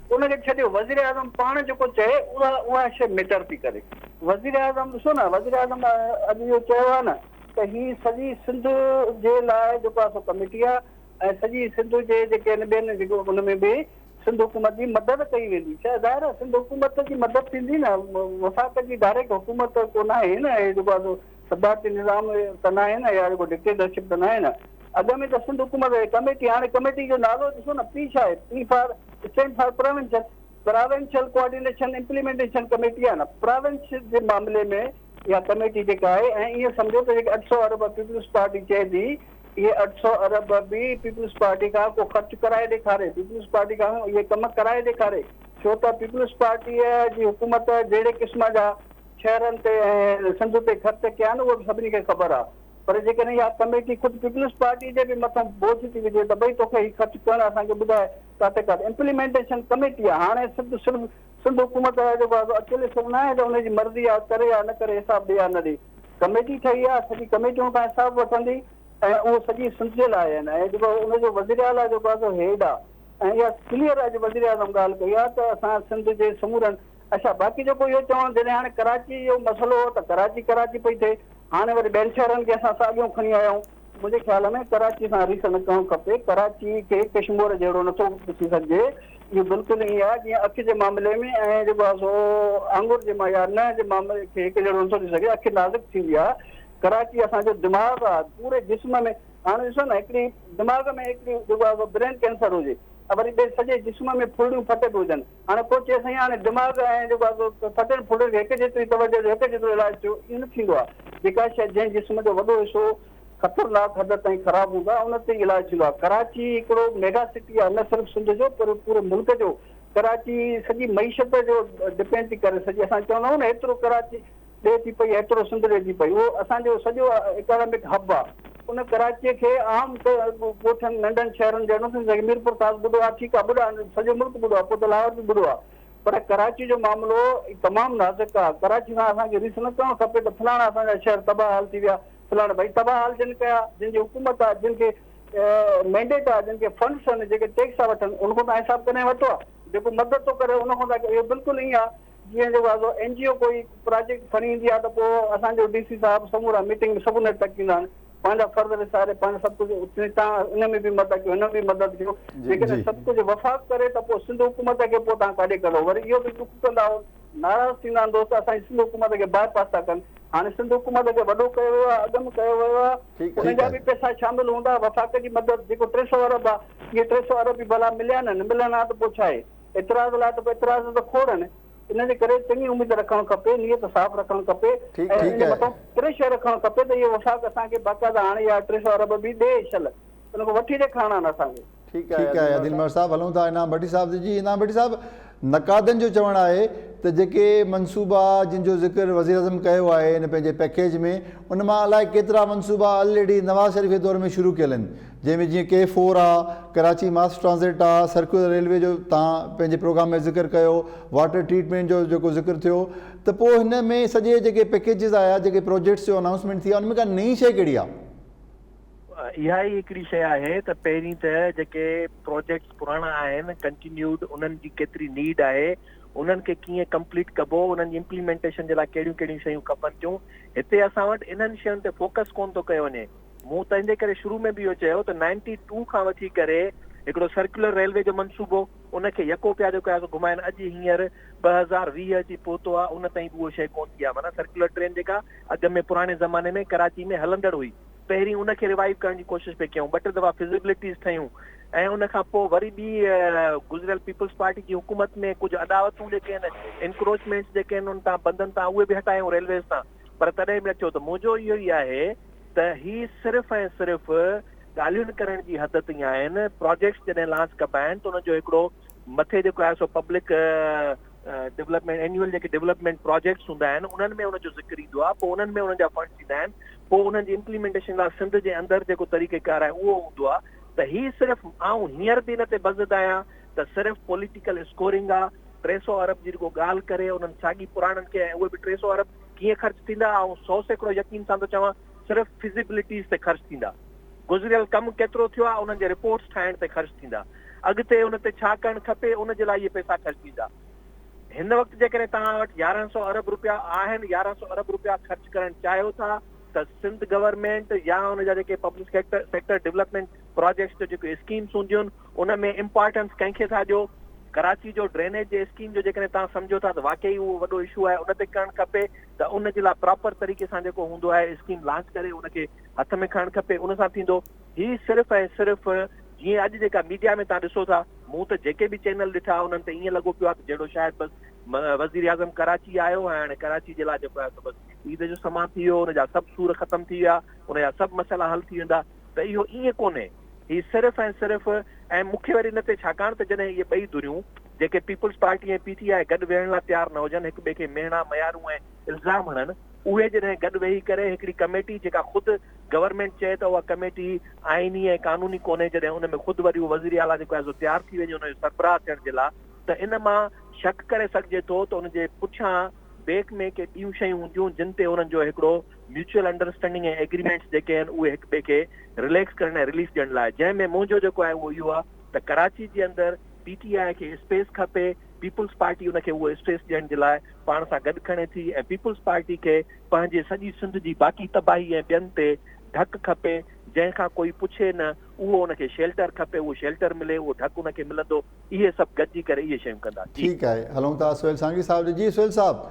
उनखे छॾियो, वज़ीर आज़म पाण जेको चए उहा शइ मैटर थी करे। वज़ीर आज़म ॾिसो न, वज़ीर आज़म अॼु इहो चयो आहे न त ही सॼी सिंध जे लाइ जेको आहे सो कमेटी आहे ऐं सॼी सिंध जे जेके आहिनि ॿियनि जेको हुन में बि सिंध हुकूमत जी मदद कई वेंदी। छा ज़ाहिर आहे सिंध हुकूमत जी मदद थींदी न, वफ़ाक़ जी डायरेक्ट हुकूमत कोन आहे न, जेको आहे सदारती निज़ाम त न आहे न, या जेको डिक्टेटरशिप त न आहे न। अॻ में त सिंध हुकूमत कमेटी, हाणे कमेटी जो नालो ॾिसो न, पी छा आहे, P for stand for provincial coordination implementation committee आहे न। प्रोविंस जे मामले में इहा कमेटी जेका आहे, ऐं ईअं सम्झो त जेके 800 अरब पीपल्स पार्टी चए थी, इहे 800 अरब बि पीपल्स पार्टी खां को ख़र्च कराए ॾेखारे, पीपल्स पार्टी खां इहे कम कराए ॾेखारे। छो त पीपल्स पार्टीअ जी हुकूमत जहिड़े क़िस्म जा शहरनि ते ऐं सिंध ते ख़र्च कया आहिनि उहो बि सभिनी खे ख़बर आहे। पर जेकॾहिं इहा कमेटी ख़ुदि पीपल्स पार्टी जे बि मथां बोझ थी विझे त भई तोखे हीउ ख़र्च करणु असांखे ॿुधाए किथे किथे। इम्प्लीमेंटेशन कमेटी आहे, हाणे सिर्फ़ु सिंध हुकूमत जेको आहे अकेले सिर्फ़ु न आहे त हुनजी मर्ज़ी आहे, करे या न करे, हिसाब ॾे या न ॾे। कमेटी ठही आहे, सॼी कमेटियूं खां हिसाब वठंदी ऐं उहो सॼी सिंध जे लाइ आहिनि ऐं जेको हुनजो वज़ीर आला जेको आहे हेड आहे। ऐं इहा क्लियर आहे, वज़ीर आज़म ॻाल्हि कई आहे त असां सिंध जे समूरनि। अच्छा, बाक़ी जेको इहो चवणु जॾहिं हाणे कराची जो मसइलो हो त कराची पई थिए, हाणे वरी ॿियनि शहरनि खे असां साॻियो खणी आया आहियूं। मुंहिंजे ख़्याल में कराची सां रीस न करणु खपे, कराची खे कश्मीर जहिड़ो नथो ॾिसी सघिजे। इहो बिल्कुलु ईअं आहे जीअं अखि जे मामले में ऐं जेको आहे सो आंगुर जे या न जे मामले खे हिकु जहिड़ो नथो ॾिसी सघे, अखि नाज़ुक थींदी आहे। कराची असांजो दिमाग़ आहे पूरे जिस्म में। हाणे ॾिसो न, हिकिड़ी दिमाग़ में हिकिड़ी जेको आहे ब्रेन कैंसर हुजे, वरी ॿिए सॼे जिस्म में फुड़ियूं फटियल हुजनि। हाणे को चए साईं हाणे दिमाग़ ऐं जेको आहे फटियल फुड़ियल खे हिकु जेतिरी तवजो हिकु जेतिरो इलाजु थियो, इहो न थींदो आहे। जेका शइ जंहिं जिस्म जो वॾो हिसो ख़तरनाक हद ताईं ख़राबु हूंदो आहे, उन ते इलाजु थींदो आहे। कराची हिकिड़ो मेगा सिटी आहे, न सिर्फ़ु सिंध जो पर पूरे मुल्क जो। कराची सॼी मईशत जो डिपेंड थी करे सॼी। असां चवंदा आहियूं न, एतिरो कराची ॾिए थी पई, एतिरो सिंध ॾिए थी पई, उहो असांजो सॼो इकोनॉमिक हब आहे। उन कराचीअ खे आम ॻोठनि नंढनि शहरनि जहिड़ो मीरपुर साहिब ॿुधो आहे, ठीकु आहे, ॿुधा सॼो मुल्क ॿुधो आहे, पोइ त लाहौर बि ॿुधो आहे, पर कराची जो मामिलो तमामु नाज़ुक आहे। कराची सां असांखे रिस न करणु खपे त फलाणा असांजा शहर तबाह हाल थी विया, फलाणा भई तबाह हाल जिन कया, जिन जी हुकूमत आहे, जिन खे मैंडेट आहे, जिन खे फंड्स आहिनि, जेके टैक्स था वठनि, उन खां तव्हां हिसाबु कॾहिं वरितो आहे? जेको मदद थो करे उन खां तव्हां, इहो बिल्कुलु ईअं आहे जीअं जेको आहे NGO कोई प्रोजेक्ट खणी ईंदी आहे त पोइ असांजो DC साहिबु समूरा मीटिंग में सभु न टकींदा आहिनि, पंहिंजा फर्ज़ विसारे पंहिंजा सभु कुझु तव्हां इन में बि मदद कयो, हिन में बि मदद कयो, जेकॾहिं सभु कुझु वफ़ाक़ करे त पोइ सिंध हुकूमत खे पोइ तव्हां काॾे कढो। वरी इहो बि दुख कंदा हो, नाराज़ थींदा आहिनि दोस्त, असांजी सिंध हुकूमत खे बाईपास था कनि। हाणे सिंध हुकूमत खे वॾो कयो वियो आहे, अदम कयो वियो आहे, उनजा बि पैसा शामिल हूंदा, वफ़ाक़ जी मदद जेको 300 अरब आहे, इहे 300 अरब बि भला मिलिया न मिलनि हा त पोइ छा आहे, एतिराज़ लाइ त एतिराज़ त खोड़ आहिनि। इन जे करे चङी उमेद रखणु खपे, नियत साफ़ रखणु खपे, ऐं इन जे मथां प्रेशर रखणु खपे त इहो वफ़ाक़ असांखे बाक़ाइदा हाणे या 300 अरब बि ॾे छल, उन खां वठी ॾेखारणा आहिनि असांखे। ठीकु आहे आदिल उमर साहब, हलूं था इनाम भट्टी साहब जी। इनाम भट्टी साहब, नक़ादनि जो चवणु आहे त जेके मनसूबा जिन जो ज़िक्र वज़ीर आज़म कयो आहे हिन पंहिंजे पैकेज में, उन मां अलाए केतिरा मनसूबा ऑलरेडी नवाज़ शरीफ़ जे दौर में शुरू कयल आहिनि, जंहिंमें जीअं K4 आहे, कराची मास ट्रांज़िट आहे, सर्कुलर रेलवे जो तव्हां पंहिंजे प्रोग्राम में ज़िक्र कयो, वाटर ट्रीटमेंट जो जेको ज़िक्र थियो, त पोइ हिन में सॼे जेके पैकेजिस आया, जेके प्रोजेक्ट्स जो अनाउंसमेंट थी आहे, उन में का नई शइ कहिड़ी आहे? इहा ई हिकिड़ी शइ आहे त पहिरीं त जेके प्रोजेक्ट्स पुराणा आहिनि कंटिन्यूड, उन्हनि जी केतिरी नीड आहे, उन्हनि खे कीअं कंप्लीट कबो, उन्हनि जी इम्प्लीमेंटेशन जे लाइ कहिड़ियूं कहिड़ियूं शयूं खपनि थियूं, हिते असां वटि इन्हनि शयुनि ते फोकस कोन थो कयो वञे। मूं त इन जे करे शुरू में बि इहो चयो त 92 खां वठी करे हिकिड़ो सर्कुलर रेलवे जो मनसूबो, उनखे यको पिया जेको आहे घुमाइनि, अॼु हींअर 2020 अची पहुतो आहे, उन ताईं उहो शइ कोन थी आहे। माना सर्कुलर ट्रेन जेका अॻु में पुराणे ज़माने में कराची में हलंदड़ हुई, पहिरीं उनखे रिवाइव करण जी कोशिशि पिया कयूं, 2 दफ़ा फिज़िबिलिटीज़ ठहियूं, ऐं उन खां पोइ वरी बि गुज़िरियल पीपल्स पार्टी जी हुकूमत में कुझु अदावतूं जेके आहिनि, इंक्रोचमेंट्स जेके आहिनि उन तां बंधनि तां, उहे बि हटायूं रेलवेज़ तां, पर तॾहिं बि अचो। त मुंहिंजो इहो ई आहे त ही सिर्फ़ु ऐं सिर्फ़ु ॻाल्हियुनि करण जी हद ताईं आहिनि। प्रोजेक्ट्स जॾहिं लॉन्च कबा आहिनि त उनजो हिकिड़ो मथे जेको आहे सो पब्लिक डेवलपमेंट, एन्युअल जेके डेवलपमेंट प्रोजेक्ट्स हूंदा आहिनि, उन्हनि में उनजो ज़िक्र ईंदो आहे, पोइ उन्हनि में उन्हनि जा फंड्स ईंदा आहिनि, पोइ उन्हनि जी इम्प्लीमेंटेशन लाइ सिंध जे अंदरि जेको तरीक़ेकार आहे उहो हूंदो आहे। त ही सिर्फ़ु आऊं हींअर बि हिन ते बज़द आहियां त सिर्फ़ु पॉलिटिकल स्कोरिंग आहे। 300 अरब जी जेको ॻाल्हि करे उन्हनि साॻी पुराणनि खे, ऐं उहे बि 300 अरब कीअं ख़र्च थींदा, ऐं 100 सैकड़ो यकीन सां थो चवां सिर्फ़ु फिज़िबिलिटीज़ ते ख़र्च थींदा, गुज़िरियल कमु केतिरो थियो आहे उन्हनि जे रिपोर्ट्स ठाहिण ते ख़र्च थींदा, अॻिते उन ते छा करणु खपे उन जे लाइ इहे पैसा ख़र्च थींदा। हिन वक़्तु जेकॾहिं तव्हां वटि 1100 अरब रुपया आहिनि, 1100 अरब रुपया ख़र्च करणु चाहियो था, त सिंध गवर्नमेंट या उनजा जेके पब्लिक सेक्टर डेवलपमेंट प्रोजेक्ट्स जो जेके स्कीम्स हूंदियूं आहिनि, उन में इम्पोर्टेंस कंहिंखे था ॾियो। कराची जो ड्रेनेज जे स्कीम जो जेकॾहिं तव्हां सम्झो था त वाकई उहो वॾो इशू आहे, उन ते करणु खपे, त उन जे लाइ प्रॉपर तरीक़े सां जेको हूंदो आहे स्कीम लॉन्च करे उनखे हथ में खणणु खपे, उन सां थींदो। ही सिर्फ़ु ऐं सिर्फ़ु जीअं अॼु जेका मीडिया में तव्हां ॾिसो था, मूं त जेके बि चैनल ॾिठा उन्हनि ते ईअं लॻो पियो आहे त जहिड़ो शायदि बसि वज़ीर आज़म कराची आयो ऐं हाणे कराची जे लाइ जेको आहे त बसि ईद जो समां थी वियो, उनजा सभु सूर ख़तमु थी विया, उनजा सभु मसइला हल थी वेंदा। त इहो ईअं कोन्हे, ही सिर्फ़ु ऐं सिर्फ़ु, ऐं मूंखे वरी हिन ते छाकाणि त जॾहिं इहे ॿई धुरियूं जेके पीपल्स पार्टी ऐं PTI गॾु वेहण लाइ तयारु न हुजनि, हिक ॿिए खे मेहणा मयारूं ऐं इल्ज़ाम हणनि, उहे जॾहिं गॾु वेही करे हिकिड़ी कमेटी जेका ख़ुदि गवर्नमेंट चए त उहा कमेटी आइनी ऐं कानूनी कोन्हे, जॾहिं उन में ख़ुदि वरी उहो वज़ीर आला जेको आहे सो तयारु थी वञे उनजो सरबराह थियण जे लाइ, त इन मां शक करे सघिजे थो त उनजे पुठियां बेक में के ॿियूं शयूं हूंदियूं जिन ते उन्हनि जो हिकिड़ो म्यूचुअल अंडरस्टैंडिंग ऐं एग्रीमेंट्स जेके आहिनि उहे हिक ॿिए खे रिलैक्स करण ऐं रिलीफ ॾियण लाइ, जंहिंमें मुंहिंजो जेको आहे उहो इहो आहे त कराची जे अंदरि PTI खे स्पेस खपे, पीपल्स पार्टी उनखे उहो स्पेस ॾियण जे लाइ पाण सां गॾु खणे थी, ऐं पीपल्स पार्टी खे पंहिंजे सॼी सिंध जी बाक़ी तबाही ऐं ॿियनि ते ढक खपे, जंहिंखां कोई पुछे न, उहो उनखे शेल्टर खपे, उहो शेल्टर मिले, उहो ढक उनखे मिलंदो, इहे सभु गॾिजी करे इहे शयूं कंदा। ठीकु आहे, हलूं था सुहेल सांगी साहिब जी। सुहेल साहिब,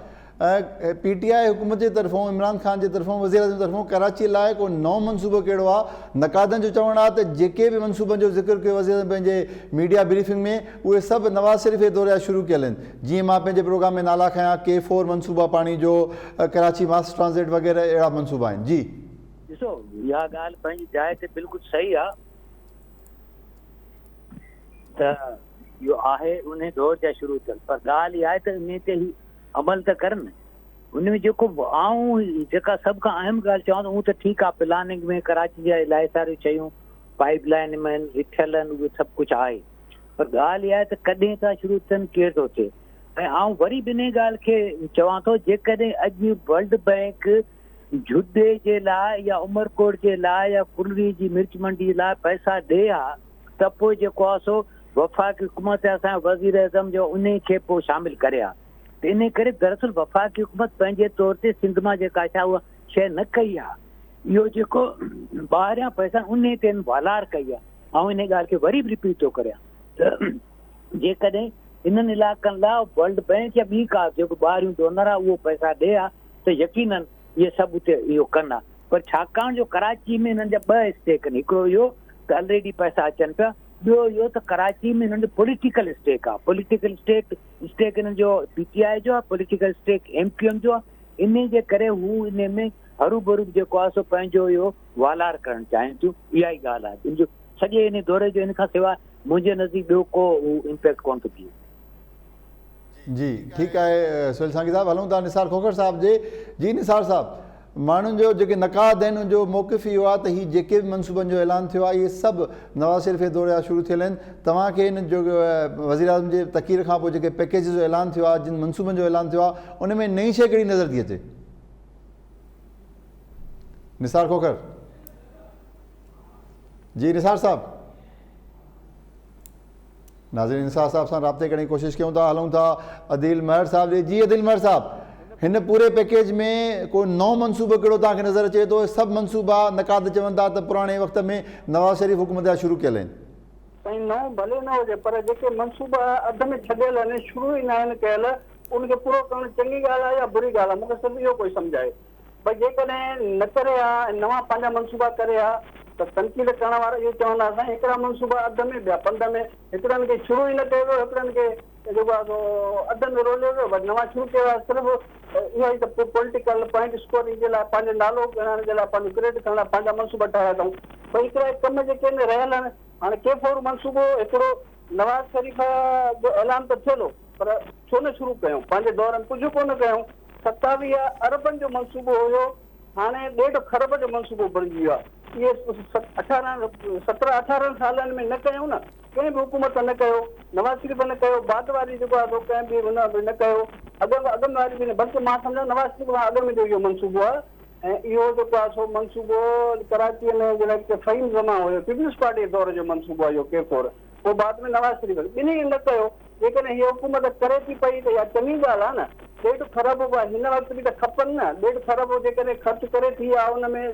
PTI हुकूमत जे तरफ़ों, इमरान ख़ान जे तरफ़ों, वज़ीर आज़म तरफ़ों कराची लाइ को नओं मनसूबो कहिड़ो आहे? नक़ादनि जो चवणु आहे त जेके बि मनसूबनि जो ज़िक्र कयो वज़ीर आज़म पंहिंजे मीडिया ब्रीफिंग में, उहे सभु नवाज़ शरीफ़ जे दौर जा शुरू कयल आहिनि। जीअं मां पंहिंजे प्रोग्राम में नाला खयां, K4 मनसूबा पाणी जो, कराची मास ट्रांज़िट वग़ैरह अहिड़ा मनसूबा आहिनि। जी ॾिसो, इहा ॻाल्हि पंहिंजी जाइ ते बिल्कुलु सही आहे त इहो आहे उन दौर जा शुरू थियल, पर ॻाल्हि इहा आहे त इन ते ई अमल त करनि। उनमें जेको आऊं जेका सभ खां अहम ॻाल्हि चवां त हूं त ठीकु आहे, प्लानिंग में कराची जा इलाही सारियूं शयूं पाइप लाइन में लिथियल आहिनि, उहे सभु कुझु आहे, पर ॻाल्हि इहा आहे त कॾहिं था शुरू थियनि, केरु थो थिए। ऐं आउं वरी ॿिन ॻाल्हि खे चवां थो, जेकॾहिं अॼु वर्ल्ड बैंक जुडे जे लाइ या उमरकोट जे लाइ या कुर्ली जी मिर्च मंडी जे लाइ पैसा ॾे हा, त पोइ जेको आहे सो वफ़ाक़ी हुकूमत असांजो वज़ीर आज़म जो उन खे पोइ शामिलु करे हा। त इन करे दरअसल वफ़ाक़ी हुकूमत पंहिंजे तौर ते सिंध मां जेका छा उहा शइ न कई आहे, इहो जेको ॿाहिरियां पैसा उन ते वालार कई आहे। ऐं इन ॻाल्हि खे वरी बि रिपीट थो करियां त जेकॾहिं इन्हनि इलाइक़नि लाइ वर्ल्ड बैंक या ॿी का जेको ॿाहिरियूं डोनर आहे उहो पैसा ॾे हा, त यकीनन इहे सभु उते इहो कनि हा। पर छाकाणि जो कराची में हिननि जा ॿ स्टेक आहिनि, हिकिड़ो इहो त ऑलरेडी पैसा अचनि पिया, ॿियो इहो त कराची में हिननि जो पॉलिटिकल स्टेक आहे। पॉलिटिकल स्टेक हिननि जो PTI जो आहे, पॉलिटिकल स्टेक MQM जो आहे। इन जे करे हू इन में हरू भरू जेको आहे सो पंहिंजो इहो वालार करणु चाहिनि थियूं, इहा ई ॻाल्हि आहे। तुंहिंजो सॼे इन दौरे जो इन खां सवाइ मुंहिंजे नज़दीक ॿियो को इम्पैक्ट कोन थो थिए। जी ठीकु आहे सुहेल सांगी साहब, हलूं था निसार खोखर साहब जे। जी निसार साहब, माण्हुनि जो जेके नक़ाद आहिनि उनजो मौक़िफ़ इहो आहे त हीअ जेके बि मनसूबनि जो ऐलान थियो आहे इहे सभु नवाज़ शरीफ़ जे दौर जा शुरू थियल आहिनि। तव्हांखे हिन जो वज़ीर आज़म जे तक़रीर खां पोइ जेके पैकेज जो ऐलान थियो आहे, जिन मनसूबनि जो ऐलान थियो आहे, उन में नई शइ कहिड़ी नज़र थी अचे? निसार खोखर जी। निसार साहब, नाज़रीन निसार साहब सां राब्ते करण जी कोशिशि कयूं था। हलूं था अदील महर साहब ॾे। जी अदील महर साहब, हिन पूरे पैकेज में को नओं मनसूबो कहिड़ो तव्हांखे नज़र अचे थो? सभु मनसूबा नक़ाद चवनि था त पुराणे वक़्त में नवाज़ शरीफ़ हुकूमत जा शुरू कयल आहिनि। साईं नओं भले न हुजे, पर जेके मनसूबा अध में छॾियल आहिनि, शुरू ई न आहिनि कयल, उनखे पूरो करणु चङी ॻाल्हि आहे या बुरी ॻाल्हि आहे? मूंखे सिर्फ़ु इहो कोई सम्झाए भई जेकॾहिं न करे हा, नवां पंहिंजा मनसूबा करे हा, त तनक़ीद करण वारा इहो चवंदा असां हिकिड़ा मनसूबा अध में ॿिया पंध में, हिकिड़नि खे शुरू ई न कयो वियो, हिकिड़नि खे जेको आहे अध में रोलियो वियो, वरी नवां शुरू कयो आहे। सिर्फ़ु इहा ई त पॉलिटिकल पॉइंट स्कोरिंग जे लाइ, पंहिंजो नालो करण जे लाइ, पंहिंजो क्रेडिट करण लाइ पंहिंजा मनसूबा ठाहिया अथऊं। भई हिकिड़ा कम जेके आहिनि रहियल आहिनि। हाणे K4 मनसूबो हिकिड़ो नवाज़ शरीफ़ जो ऐलान त थियलो, पर छो न शुरू कयूं? पंहिंजे दौर में कुझु कोन कयूं। 27 अरबनि जो मनसूबो हुयो, हाणे 1.5 खरब जो मनसूबो बणिजी वियो आहे। इहे 17-18 सालनि में न कयूं न, कंहिं बि हुकूमत न कयो, नवाज़ शरीफ़ न कयो, बाद वारी जेको आहे कंहिं बि न कयो, अॻनि वारी बि न, बल्कि मां सम्झां नवाज़ शरीफ़ खां अॻु में जो इहो मनसूबो आहे। ऐं इहो जेको आहे सो मनसूबो कराचीअ में जेको फ़हीम ज़मा हुयो, पीपल्स पार्टी दौर जो मनसूबो आहे इहो K4, पोइ बाद में नवाज़ शरीफ़, ॿिन्ही न कयो। जेकॾहिं हीअ हुकूमत करे थी पई त इहा चङी ॻाल्हि आहे न। 1.5 खरब हिन वक़्तु बि त खपनि न, 1.5 खरब जेकॾहिं ख़र्च करे थी आहे, हुन में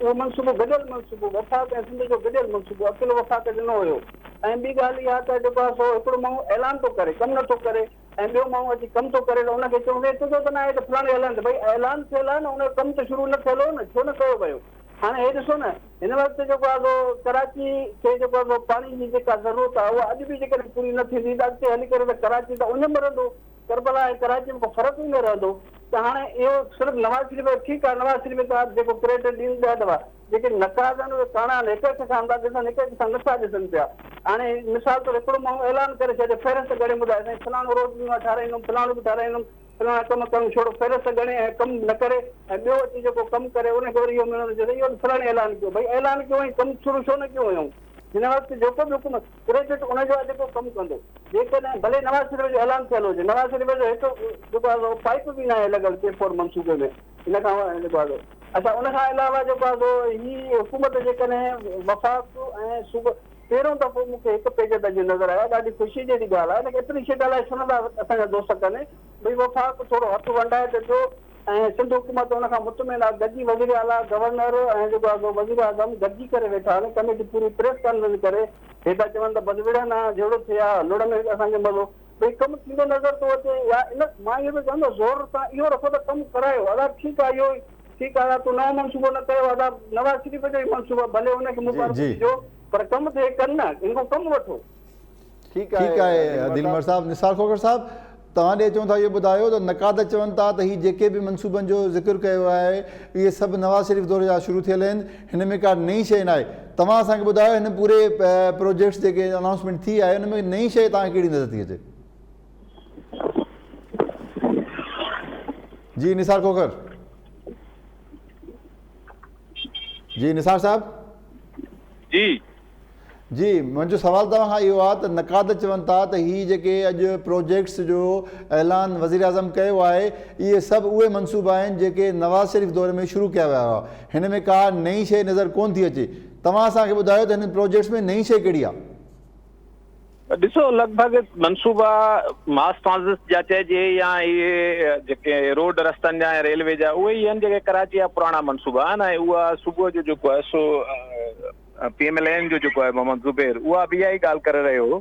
उहो मनसूबो गॾियल मनसूबो, वफ़ाक़ ऐं सिंध जो गॾियल मनसूबो, अकेलो वफ़ाक़ ॾिनो हुयो। ऐं ॿी ॻाल्हि इहा त जेको आहे सो हिकिड़ो माण्हू ऐलान थो करे, कमु नथो करे, ऐं ॿियो माण्हू अची कमु थो करे, त हुनखे चवंदे एतिरो त न आहे त फलाणे ऐलान त भई ऐलान थियल आहे न, हुनजो कमु त शुरू न थियल हो न, छो न कयो वियो? हाणे हे ॾिसो न, हिन वक़्तु जेको आहे सो कराची खे जेको आहे पाणी जी जेका ज़रूरत आहे उहा अॼु बि जेकॾहिं पूरी न थींदी त अॻिते हली करे त कराची त उन में रहंदो, करबला ऐं कराची में को फ़र्क़ु ई न रहंदो। त हाणे इहो सिर्फ़ु नवाज़ शरीफ़ ठीकु आहे, नवाज़ शरीफ़ सां जेको क्रेडिट ॾींदा अथव, जेके नक़ाद आहिनि उहे काणा आहिनि, हिक सां था ॾिसनि, हिक सां नथा ॾिसनि पिया। हाणे मिसाल तौरु हिकिड़ो माण्हू ऐलान करे छॾे, फ़हिरिस्त घणे ॿुधाए साईं फलाणो रोड बि मां ठाराईंदुमि, फलाणो बि ठाराईंदुमि, फलाणा कमु करणु छोड़ो, फ़हिरिस्त घणे ऐं कमु न करे, ऐं ॿियो अची जेको कमु करे उनखे वरी इहो मिलंदो चए इहो फलाणे ऐलान कयो। भई ऐलान कयो ऐं कमु शुरू छो न कयो हुयऊं? हिन वक़्तु जेको बि हुकूमत क्रेडिट उनजो आहे जेको कमु कंदो। जेकॾहिं भले नवाज़ शरीफ़ जो ऐलान थियल हुजे, नवाज़ शरीफ़ जो हिकु जेको आहे पाइप बि न आहे लॻल K4 मनसूबे में, हिन खां जेको आहे अच्छा उनखां अलावा जेको आहे हीअ हुकूमत जेकॾहिं वफ़ाक़ ऐं सूबो पहिरियों दफ़ो मूंखे हिकु पेज ते अॼु नज़र आयो, ॾाढी ख़ुशी जहिड़ी ॻाल्हि आहे। हिनखे एप्रिशिएट अलाए सुनंदा असांजा दोस्त कनि भई वफ़ाक़ थोरो हथु वंडाए त थियो, ऐं सिंध हुकूमत हुनखां मुतमिन आहे, गॾिजी वज़ीर आला गवर्नर ऐं जेको आहे वज़ीर आज़म गॾिजी करे वेठा आहिनि, कमेटी पूरी प्रेस कॉन्फ्रेंस करे हेॾा चवनि त बदविड़नि आहे, जहिड़ो थिया लुड़ में असांखे मज़ो, भई कमु थींदो नज़र थो अचे। या इन मां इहो बि चवंदो ज़ोर सां इहो रखो त कमु करायो, अदा ठीकु आहे, इहो ठीकु आहे, तूं नओं मनसूबो न कयो, अदा नवाज़ शरीफ़ जो ई मनसूबो भले हुनखे मुबारक ॾिजो, पर कमु थिए कनि न, हिन कमु वठो। ठीकु आहे दिलमर साहब। निसार खोखर साहब, तव्हां ॾे चऊं था इहो ॿुधायो त नक़ाद चवनि था त हीअ जेके बि मनसूबनि जो ज़िक्र कयो आहे इहे सभु नवाज़ शरीफ़ दौर जा शुरू थियल आहिनि, हिन में का नई शइ न आहे। तव्हां असांखे ॿुधायो हिन पूरे प्रोजेक्ट्स जेके अनाउंसमेंट थी आहे हुन में नई शइ तव्हांखे कहिड़ी नज़र थी अचे? जी निसार खोखर। जी निसार साहब। जी जी मुंहिंजो सवाल तव्हां खां इहो आहे त नक़ाद चवनि था त हीअ जेके अॼु प्रोजेक्ट्स जो ऐलान वज़ीर आज़म कयो आहे इहे सभु उहे मनसूबा आहिनि जेके नवाज़ शरीफ़ दौर में शुरू कया विया हुआ, हिन में का नई शइ नज़र कोन थी अचे। तव्हां असांखे ॿुधायो त हिन प्रोजेक्ट्स में नई शइ कहिड़ी आहे? ॾिसो लॻभॻि मनसूबा मास ट्रांसिट जा चइजे या इहे जेके रोड रस्तनि जा ऐं रेलवे जा उहे ई आहिनि जेके कराची जा पुराणा मनसूबा आहिनि ऐं उहा सुबुह जो जेको आहे सो PMLN जो जेको आहे मोहम्मद ज़ुबैर उहा बि इहा ई ॻाल्हि करे रहियो हो।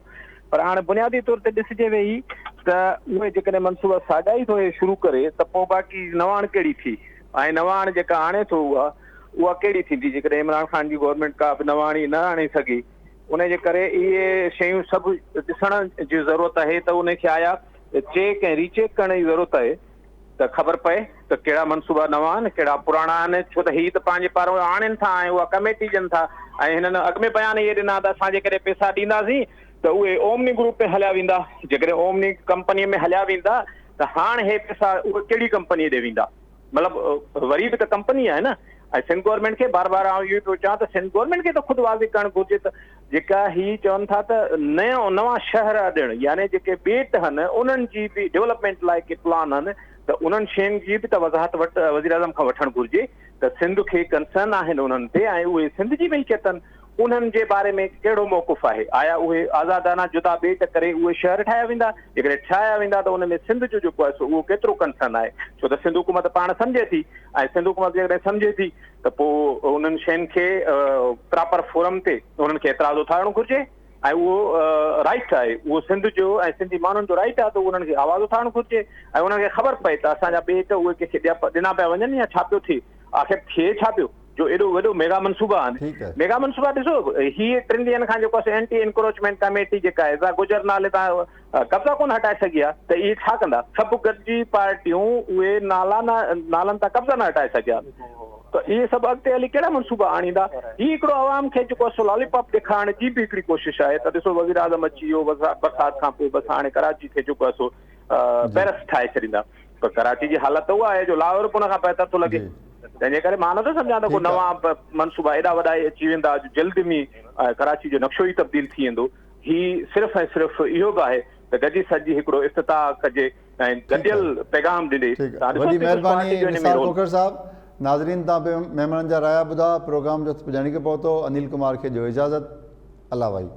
पर हाणे बुनियादी तौर ते ॾिसिजे वेही त उहे जेकॾहिं मनसूबा साॻा ई थो शुरू करे त पोइ बाक़ी नवाण कहिड़ी थी ऐं नवाण जेका आणे थो उहा कहिड़ी थींदी जेकॾहिं इमरान ख़ान जी गवर्नमेंट का बि नवाणी न आणे सघी। उन जे करे इहे शयूं सभु ॾिसण जी ज़रूरत आहे त उनखे आया चेक ऐं रीचेक करण जी ज़रूरत आहे त ख़बर पए त कहिड़ा मनसूबा नवां आहिनि कहिड़ा पुराणा आहिनि। छो त हीअ त पंहिंजे पारां आणनि था ऐं उहा कमेटी ॾियनि था ऐं हिननि अॻ में बयान इहे ॾिना त असां जेकॾहिं पैसा ॾींदासीं त उहे ओमनी ग्रुप में हलिया वेंदा। जेकॾहिं ओमनी कंपनीअ में हलिया वेंदा त हाणे हे पैसा उहे कहिड़ी कंपनीअ ॾे वेंदा? मतिलबु वरी बि त कंपनी आहे न। ऐं सिंध गवर्नमेंट खे बार बार इहो पियो चवां त सिंध गवर्नमेंट खे त ख़ुदि वाज़िह करणु घुरिजे त जेका हीअ चवनि था त नवां शहर ॾियणु यानी जेके ॿेट आहिनि उन्हनि जी बि डेवलपमेंट लाइ के प्लान आहिनि त उन्हनि शयुनि जी बि त वज़ाहत वज़ीर आज़म खां वठणु घुरिजे त सिंध खे कंसर्न आहिनि उन्हनि ते ऐं उहे सिंध जी मिल्कियत उन्हनि जे बारे में कहिड़ो मौक़ुफ़ आहे। आया उहे आज़ादाना जुदा ॿेट करे उहे शहर ठाहिया वेंदा? जेकॾहिं ठाहिया वेंदा त उन में सिंध जो जेको आहे सो उहो केतिरो कंसर्न आहे? छो त सिंध हुकूमत पाण सम्झे थी ऐं सिंध हुकूमत जेकॾहिं सम्झे थी त पोइ उन्हनि शयुनि खे प्रॉपर फोरम ते उन्हनि खे एतिराज़ उथारणु घुरिजे ऐं उहो राइट आहे उहो सिंध जो ऐं सिंधी माण्हुनि जो राइट आहे त उन्हनि खे आवाज़ उथारणु घुरिजे ऐं उन्हनि खे ख़बर पए त असांजा ॿेट उहे कंहिंखे ॾिना पिया वञनि या छा पियो थिए। आख़िर थिए छा पियो जो एॾो वॾो मेगा मनसूबा आहिनि। मेगा मनसूबा ॾिसो हीअ 3 ॾींहंनि खां जेको आहे एंटी इंक्रोचमेंट कमेटी जेका आहे सा गुजर नाले तां कब्ज़ा कोन हटाए सघी आहे त इहे छा कंदा? सभु गॾिजी पार्टियूं उहे नालनि तां कब्ज़ा न हटाए सघिया त इहे सभु अॻिते हली कहिड़ा मनसूबा आणींदा? हीअ हिकिड़ो आवाम खे जेको आहे सो लॉलीपॉप ॾेखारण जी बि हिकिड़ी कोशिशि आहे त ॾिसो वज़ीर आज़म अची वियो बरसाति खां पोइ बसि हाणे कराची खे जेको आहे सो पैरस ठाहे छॾींदा। पर कराची जी हालत उहा आहे जो लाहौर बि उन खां बहितर थो लॻे। तंहिंजे करे मां नथो सम्झां त को नवां मनसूबा एॾा वॾा अची वेंदा जल्द में कराची जो नक्शो ई तब्दील थी वेंदो। हीअ सिर्फ़ु ऐं सिर्फ़ु इहो बि आहे त गॾी सॼी हिकिड़ो इफ़्तिताह कजे ऐं गॾियल पैगाम ॾिने। वॾी महिरबानी निसार खोखर साहब। नाज़रीन तव्हां महिमाननि जा राया ॿुधा। प्रोग्राम जो ॼाणी के पहुतो। अनिल कुमार खे ॾियो इजाज़त। अल्लाह भाई।